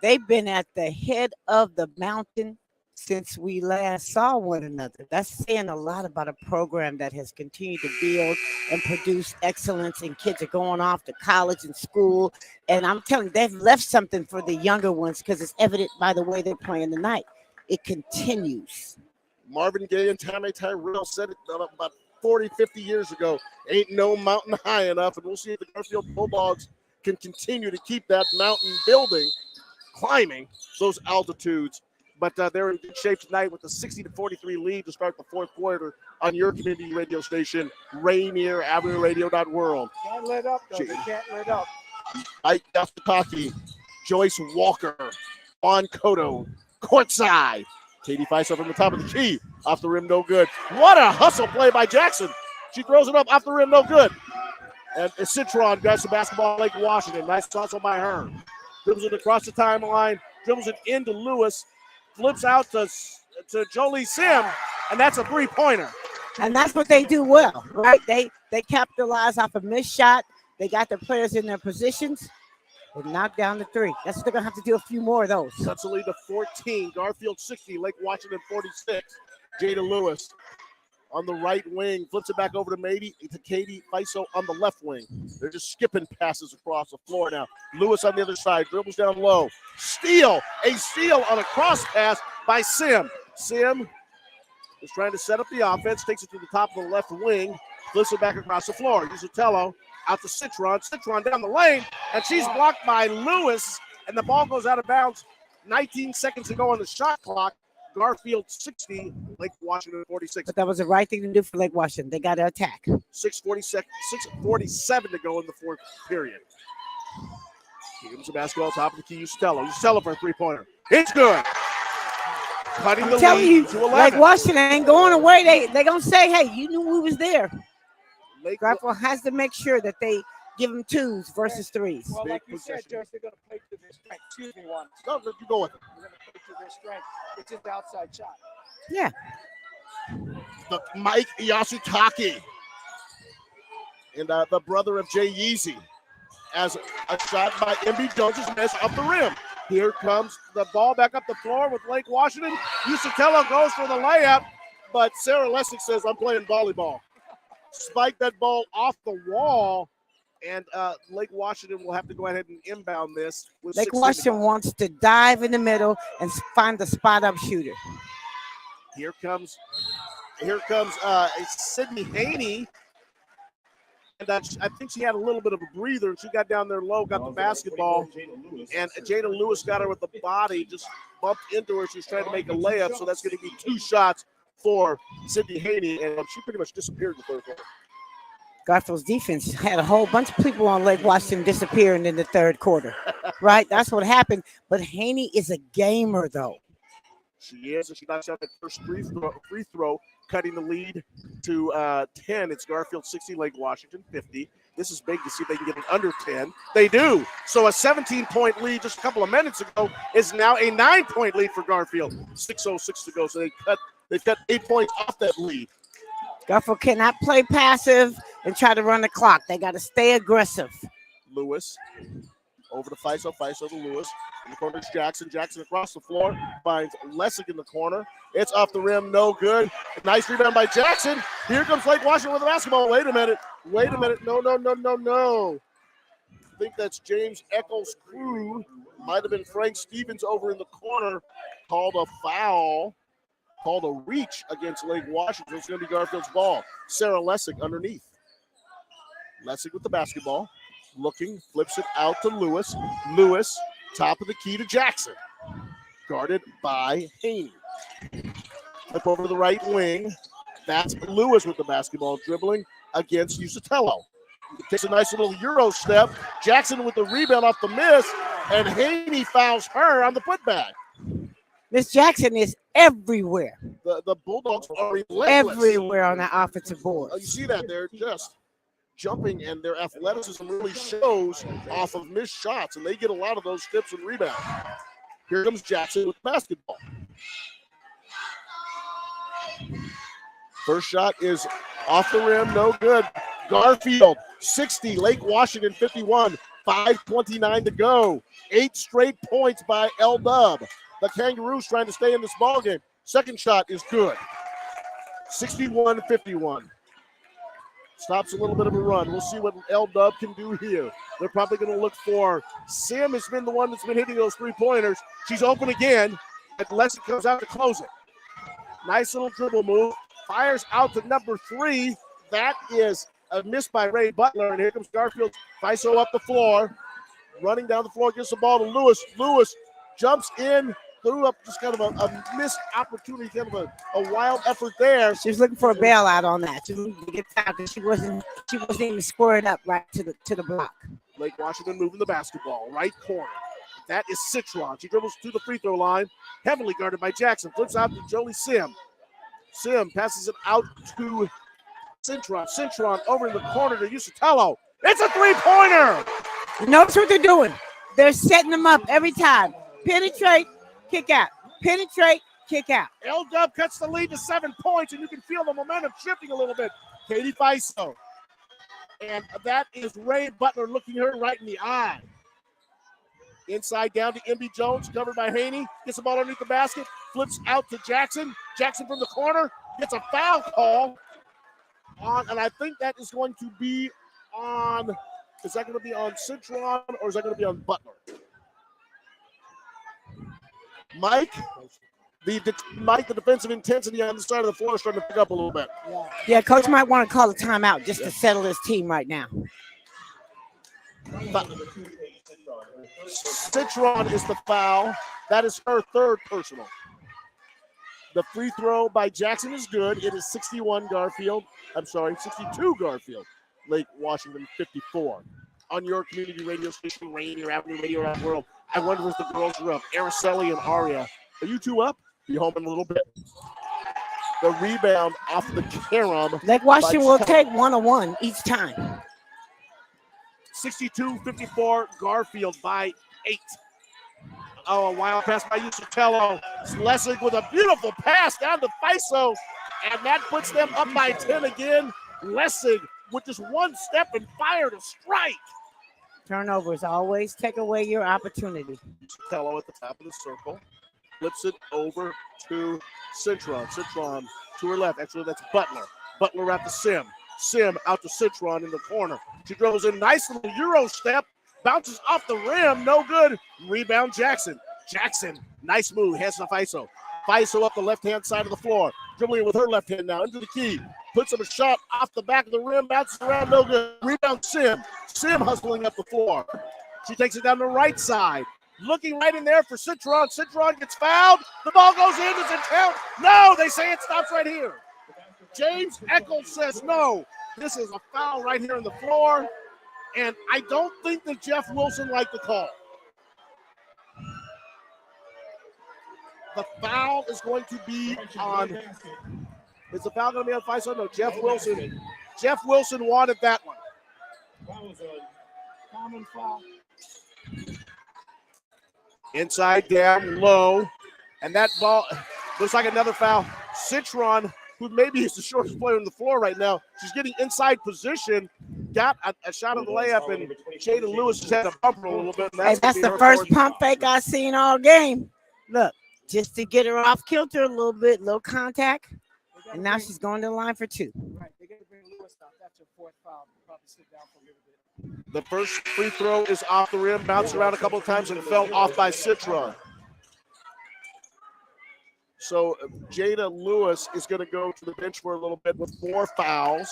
they've been at the head of the mountain since we last saw one another. That's saying a lot about a program that has continued to build and produce excellence, and kids are going off to college and school. And I'm telling you, they've left something for the younger ones, because it's evident by the way they're playing tonight. It continues. Marvin Gaye and Tammy Tyrell said it about 40, 50 years ago. Ain't no mountain high enough, and we'll see if the Garfield Bulldogs can continue to keep that mountain building, climbing those altitudes. But they're in good shape tonight with a 60-43 lead to start the fourth quarter on your community radio station, Rainier Avenue Radio.world. Can't let up, though. They can't let up. Ike Yasutaki, Joyce Walker, on Cotto, courtside. Katie Feisel from the top of the key. Off the rim, no good. What a hustle play by Jackson. She throws it up off the rim, no good. And Citron got some basketball, Lake Washington. Nice hustle by her. Dribbles it across the timeline, dribbles it into Lewis, flips out to Jolie Sim, and that's a three-pointer. And that's what they do well, right? They capitalize off a missed shot. They got their players in their positions. They knock down the 3. That's what they're going to have to do, a few more of those. Cuts the lead to 14. Garfield 60, Lake Washington 46. Jada Lewis on the right wing, flips it back over to Katie Feisel on the left wing. They're just skipping passes across the floor now. Lewis on the other side, dribbles down low. A steal on a cross pass by Sim. Sim is trying to set up the offense, takes it to the top of the left wing, flips it back across the floor. Usatello out to Citron. Citron down the lane, and she's blocked by Lewis, and the ball goes out of bounds. 19 seconds to go on the shot clock. Garfield 60, Lake Washington 46. But that was the right thing to do for Lake Washington. They got to attack. 6:47 to go in the fourth period. He gives the basketball top of the key. Usatello for a three-pointer. It's good. cutting I'm the telling lead you, to Lake 11. Washington ain't going away. They gonna say, hey, you knew we was there. Garfield has to make sure that they give them 2s versus 3s. Well, like you said, Josh, they're going to play to their strength. Excuse me, Juan. No, you go with it. They're going to play to their strength, which is the outside shot. Yeah. The Mike Yasutake and the brother of Jay Yeezy, as a shot by MB Jones is missed up the rim. Here comes the ball back up the floor with Lake Washington. Usatello goes for the layup, but Sarah Lessig says, I'm playing volleyball. Spike that ball off the wall, and Lake Washington will have to go ahead and inbound this. With Lake Washington wants to dive in the middle and find the spot-up shooter. Here comes Sydney Haney. And I think she had a little bit of a breather. She got down there low, got the basketball, and Jada Lewis got her with the body, just bumped into her. She was trying to make a layup, so that's going to be 2 shots for Sydney Haney, and she pretty much disappeared in the third quarter. Garfield's defense had a whole bunch of people on Lake Washington disappearing in the third quarter, right? That's what happened. But Haney is a gamer, though. She is, and she knocks out that first free throw, cutting the lead to 10. It's Garfield 60, Lake Washington 50. This is big to see if they can get it under 10. They do. So a 17-point lead just a couple of minutes ago is now a 9-point lead for Garfield. 6:06 to go. So they've cut 8 points off that lead. Garfield cannot play passive and try to run the clock. They got to stay aggressive. Lewis over to Faiso to Lewis. In the corner is Jackson. Jackson across the floor finds Lessig in the corner. It's off the rim, no good. Nice rebound by Jackson. Here comes Lake Washington with the basketball. Wait a minute. No. I think that's James Eccles' crew. Might have been Frank Stevens over in the corner. Called a foul. Called a reach against Lake Washington. It's going to be Garfield's ball. Sarah Lessig underneath. Lessig with the basketball. Looking, flips it out to Lewis. Lewis, top of the key to Jackson. Guarded by Haney. Flip over to the right wing. That's Lewis with the basketball, dribbling against Usatello. Takes a nice little Euro step. Jackson with the rebound off the miss, and Haney fouls her on the putback. Miss Jackson is everywhere. The Bulldogs are relentless. Everywhere on that offensive board. You see that? They're just jumping, and their athleticism really shows off of missed shots, and they get a lot of those tips and rebounds. Here comes Jackson with the basketball. First shot is off the rim, no good. Garfield, 60, Lake Washington, 51, 5:29 to go. 8 straight points by L-Dub. The Kangaroos trying to stay in this ballgame. Second shot is good. 61-51. Stops a little bit of a run. We'll see what L-Dub can do here. They're probably going to look for Sim has been the one that's been hitting those 3-pointers. She's open again, unless it comes out to close it. Nice little dribble move. Fires out to number 3. That is a miss by Ray Butler. And here comes Garfield. Faiso up the floor. Running down the floor, gets the ball to Lewis. Lewis jumps in, threw up just kind of a missed opportunity, kind of a wild effort there. She was looking for a bailout on that. She was looking to get out because she wasn't even squared up right to the block. Lake Washington moving the basketball, right corner. That is Citron. She dribbles to the free throw line, heavily guarded by Jackson. Flips out to Jolie Sim. Sim passes it out to Citron. Citron over in the corner to Usatello. It's a 3-pointer. Notice what they're doing. They're setting them up every time. Penetrate, kick out. Penetrate, kick out. L-Dub cuts the lead to 7 points, and you can feel the momentum shifting a little bit. Katie Faiso. And that is Ray Butler looking her right in the eye. Inside down to MB Jones, covered by Haney. Gets the ball underneath the basket. Flips out to Jackson. Jackson from the corner. Gets a foul call on, and I think that is going to be on, is that going to be on Citron or is that going to be on Butler? Mike, the defensive intensity on the side of the floor is starting to pick up a little bit. Yeah, coach might want to call a timeout just to settle his team right now. Citron is the foul. That is her third personal. The free throw by Jackson is good. It is 62 Garfield. Lake Washington 54. On your community radio station, Rainier Avenue Radio App World. I wonder if the girls are up. Araceli and Aria. Are you two up? Be home in a little bit. The rebound off the carom. Lake Washington will take 1-on-1 each time. 62-54, Garfield by 8. Oh, a wild pass by Usatello. Lessig with a beautiful pass down to Faiso, and that puts them up by 10 again. Lessig with just one step and fire to strike. Turnovers always take away your opportunity. Usatello at the top of the circle. Flips it over to Citron. Citron to her left. Actually, that's Butler. Butler at the Sim. Sim out to Citron in the corner. She dribbles in. Nice little Euro step. Bounces off the rim. No good. Rebound Jackson. Jackson. Nice move. Hands to Faiso. Faiso up the left-hand side of the floor. Dribbling with her left hand now. Into the key. Puts up a shot off the back of the rim. Bounces around. No good. Rebound Sim. Sim hustling up the floor. She takes it down the right side. Looking right in there for Citron. Citron gets fouled. The ball goes in. Does it count? No, they say it stops right here. James Eccles says no. This is a foul right here on the floor. And I don't think that Jeff Wilson liked the call. The foul is going to be on. Is the foul going to be on Faiso? No, Jeff Wilson. Jeff Wilson wanted that one. That was a common foul. Inside, down, low. And that ball looks like another foul. Citron, who maybe is the shortest player on the floor right now, she's getting inside position. Got a shot of the layup, and Jada Lewis just had a bumper a little bit. And that's the first pump fake I've seen all game. Look, just to get her off kilter a little bit, little contact. And now she's going to the line for 2. Right, they got to bring Lewis out. That's your 4th foul. Probably sit down for a little bit. The first free throw is off the rim, bounced around a couple of times and fell off by Citron. So Jada Lewis is going to go to the bench for a little bit with 4 fouls.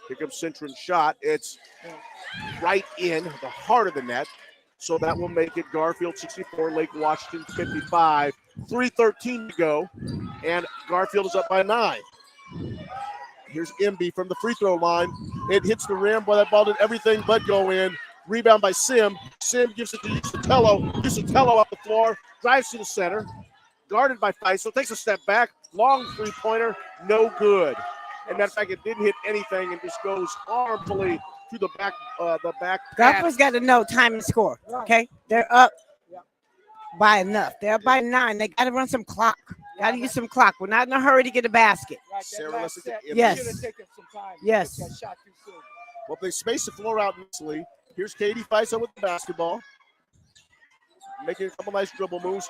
Here comes Citron's shot. It's right in the heart of the net. So that will make it Garfield 64, Lake Washington 55. 3:13 to go, and Garfield is up by 9. Here's Emby from the free throw line. It hits the rim. Boy, that ball did everything but go in. Rebound by Sim. Sim gives it to Usatello. Usatello up the floor. Drives to the center. Guarded by Faiso. Takes a step back. Long three-pointer. No good. And matter of fact, it didn't hit anything and just goes harmfully to the back. Garfield's got to know time and score. Okay, they're up by enough. They're up by 9. They got to run some clock. Got to use some clock. We're not in a hurry to get a basket. Yes. Yes. Well, they space the floor out nicely. Here's Katie Faiso with the basketball. Making a couple nice dribble moves.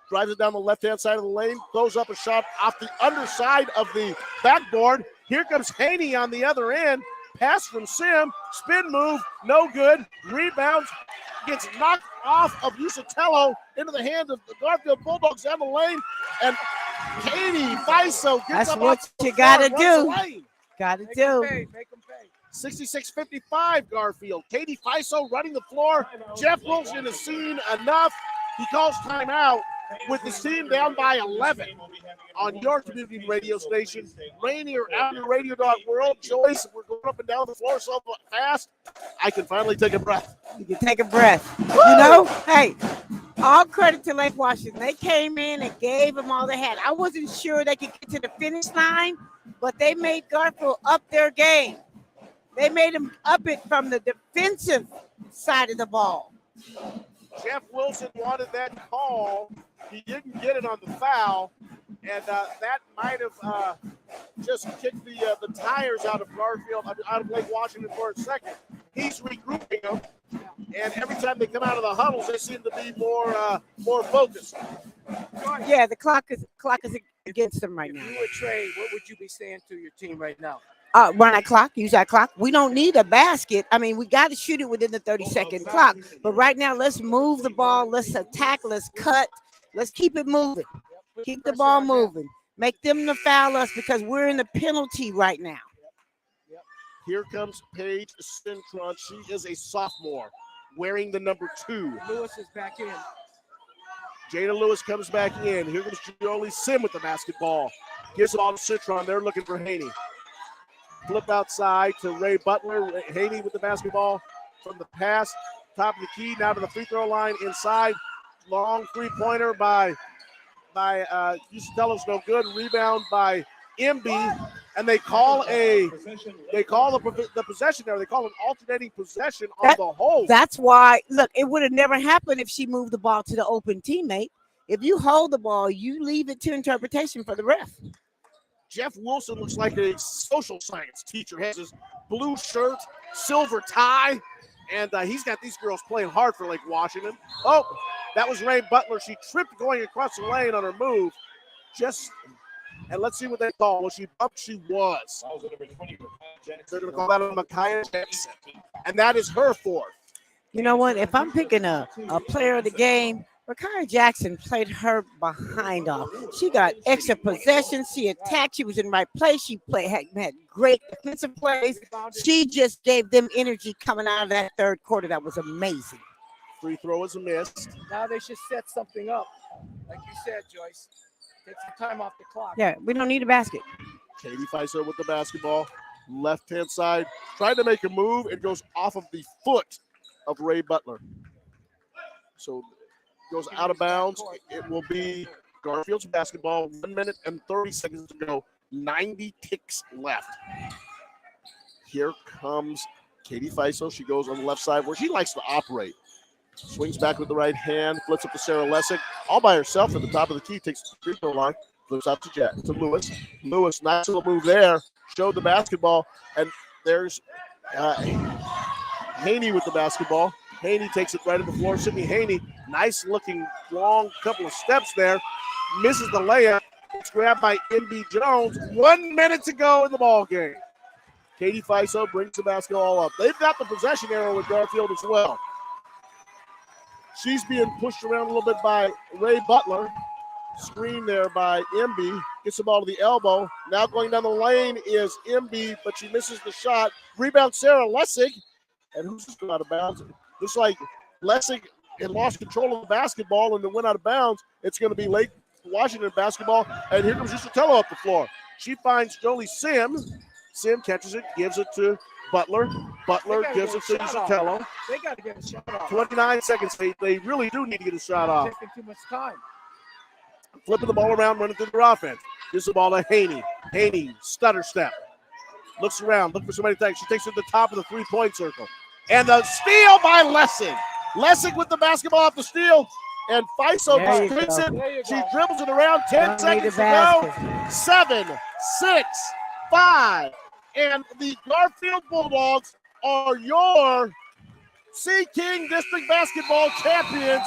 Drives it down the left-hand side of the lane. Throws up a shot off the underside of the backboard. Here comes Haney on the other end. Pass from Sim. Spin move. No good. Rebounds. Gets knocked off of Usatello into the hand of the Garfield Bulldogs down the lane. And Katie Faiso gets That's up what off you the got to floor, do. Got to do. Make them pay. 66-55 Garfield. Katie Faiso running the floor. Jeff Wilson has seen enough. He calls timeout with his team down by 11 on your community radio station, Rainier Avenue Radio.world. Joyce, we're going up and down the floor so fast, I can finally take a breath. You can take a breath. Woo! You know, hey, all credit to Lake Washington. They came in and gave them all they had. I wasn't sure they could get to the finish line, but they made Garfield up their game. They made them up it from the defensive side of the ball. Jeff Wilson wanted that call. He didn't get it on the foul, and that might have just kicked the tires out of Garfield, out of Lake Washington for a second. He's regrouping them, and every time they come out of the huddles, they seem to be more focused. Yeah, the clock is against them right now. If you would trade, what would you be saying to your team right now? Run that clock, use that clock. We don't need a basket. I mean, we got to shoot it within the 30-second clock. But right now, let's move the ball. Let's attack. Let's cut. Let's keep it moving. Keep the ball moving. Make them to foul us because we're in the penalty right now. Here comes Paige Citron. She is a sophomore wearing the number 2. Lewis is back in. Jada Lewis comes back in. Here comes Jolie Sim with the basketball. Gives it all to Citron. They're looking for Haney. Flip outside to Ray Butler. Haney with the basketball from the pass. Top of the key, now to the free throw line inside. long three-pointer by Ucatello's no good. Rebound by MB, and they call the possession there. They call an alternating possession on the hold. That's why, look, it would have never happened if she moved the ball to the open teammate. If you hold the ball, you leave it to interpretation for the ref. Jeff Wilson looks like a social science teacher. Has his blue shirt, silver tie, and he's got these girls playing hard for Lake Washington. Oh, that was Ray Butler. She tripped going across the lane on her move. And let's see what they call. Was she bumped? She was. They're going to call that on Micaiah Jackson. And that is her fourth. You know what? If I'm picking a player of the game, Micaiah Jackson played her behind off. She got extra possessions. She attacked. She was in the right place. She had great defensive plays. She just gave them energy coming out of that third quarter. That was amazing. Free throw is a miss. Now they should set something up. Like you said, Joyce. Take some time off the clock. Yeah, we don't need a basket. Katie Feiser with the basketball. Left-hand side. Trying to make a move. It goes off of the foot of Ray Butler. So goes out of bounds. It will be Garfield's basketball. 1 minute and 30 seconds to go. 90 ticks left. Here comes Katie Feiso. She goes on the left side where she likes to operate. Swings back with the right hand. Flips up to Sarah Lessig. All by herself at the top of the key. Takes the free throw line. Flips out to Lewis. Lewis, nice little move there. Showed the basketball. And there's Haney with the basketball. Haney takes it right at the floor. Sydney Haney, nice looking long couple of steps there. Misses the layup. It's grabbed by MB Jones. 1 minute to go in the ball game. Katie Feiso brings the basketball up. They've got the possession arrow with Garfield as well. She's being pushed around a little bit by Ray Butler. Screen there by MB. Gets the ball to the elbow. Now going down the lane is MB, but she misses the shot. Rebound Sarah Lessig. And who's just going out of bounds? Looks like Lessig had lost control of the basketball and then went out of bounds. It's going to be Lake Washington basketball. And here comes Ucatello up the floor. She finds Jolie Sim. Sim catches it, gives it to Butler. Butler gives it to Ucatello. They got to get a shot off. 29 seconds. They really do need to get a shot off. Taking too much time. Flipping the ball around, running through their offense. Gives the ball to Haney. Haney, stutter step. Looks around, looking for somebody to take. She takes it to the top of the three-point circle. And the steal by Lessig. Lessig with the basketball off the steal. And Feiso just takes it. She dribbles it around. 10 seconds to go. 7, 6, 5. And the Garfield Bulldogs are your Sea King District Basketball champions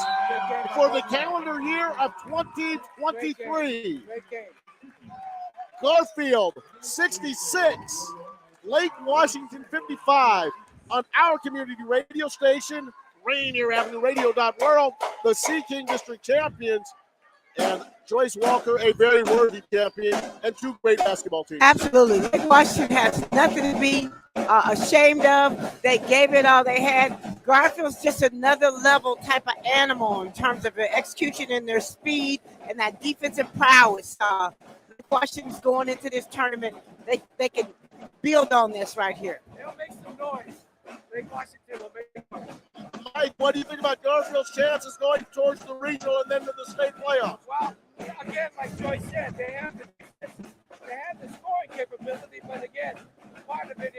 for the calendar year of 2023. Garfield 66, Lake Washington 55 on our community radio station, Rainier Avenue Radio.world, the Sea King District champions, and Joyce Walker, a very worthy champion, and two great basketball teams. Absolutely. Lake Washington has nothing to be ashamed of. They gave it all they had. Garfield's just another level type of animal in terms of their execution and their speed and that defensive prowess. Lake Washington's going into this tournament. They can build on this right here. They'll make some noise. Lake Washington will make noise. Mike, what do you think about Garfield's chances going towards the regional and then to the state playoffs? Well, again, like Joyce said, they have the scoring capability, but again, part of it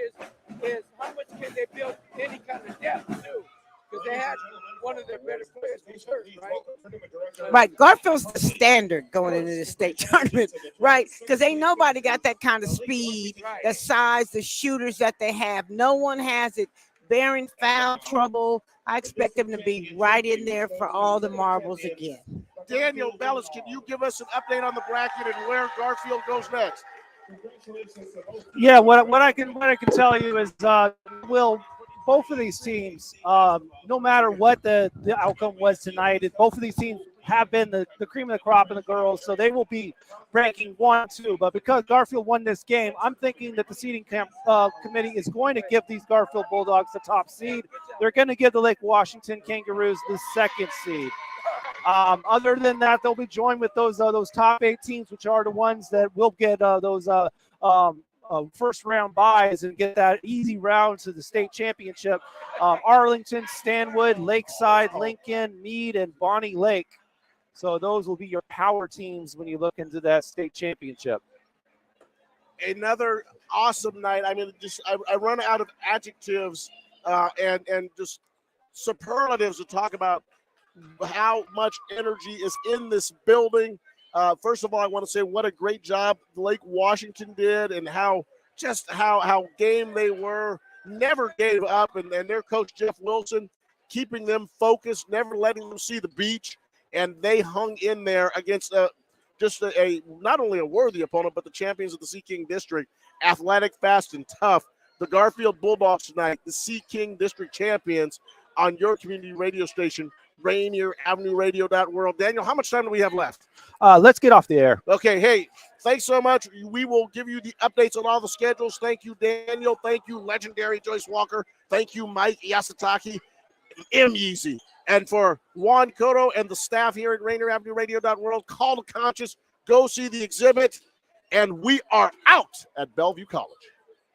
is how much can they build any kind of depth too? Because they had one of their better players was hurt, right? Right, Garfield's the standard going into the state tournament, right? Because ain't nobody got that kind of speed, the size, the shooters that they have. No one has it. Bearing foul trouble. I expect them to be right in there for all the marbles again. Daniel Bellis, can you give us an update on the bracket and where Garfield goes next? Yeah, what I can tell you is both of these teams, no matter what the outcome was tonight, both of these teams have been the cream of the crop in the girls, so they will be ranking 1, 2. But because Garfield won this game, I'm thinking that the seeding committee is going to give these Garfield Bulldogs the top seed. They're going to give the Lake Washington Kangaroos the 2nd seed. Other than that, they'll be joined with those top 8 teams, which are the ones that will get those first round buys and get that easy round to the state championship. Arlington, Stanwood, Lakeside, Lincoln, Meade, and Bonnie Lake. So those will be your power teams when you look into that state championship. Another awesome night. I mean, just I run out of adjectives and just superlatives to talk about how much energy is in this building. First of all, I want to say what a great job Lake Washington did and how game they were. Never gave up, and their coach Jeff Wilson keeping them focused, never letting them see the beach, and they hung in there against a not only a worthy opponent, but the champions of the Sea King District, athletic, fast, and tough. The Garfield Bulldogs tonight, the Sea King District champions on your community radio station, Rainier Avenue Radio.world. Daniel, how much time do we have left? Let's get off the air. Okay, hey, thanks so much. We will give you the updates on all the schedules. Thank you, Daniel. Thank you, legendary Joyce Walker. Thank you, Mike Yasutaki, M. Yeezy. And for Juan Cotto and the staff here at Rainier Avenue Radio.world, call to conscious, go see the exhibit, and we are out at Bellevue College.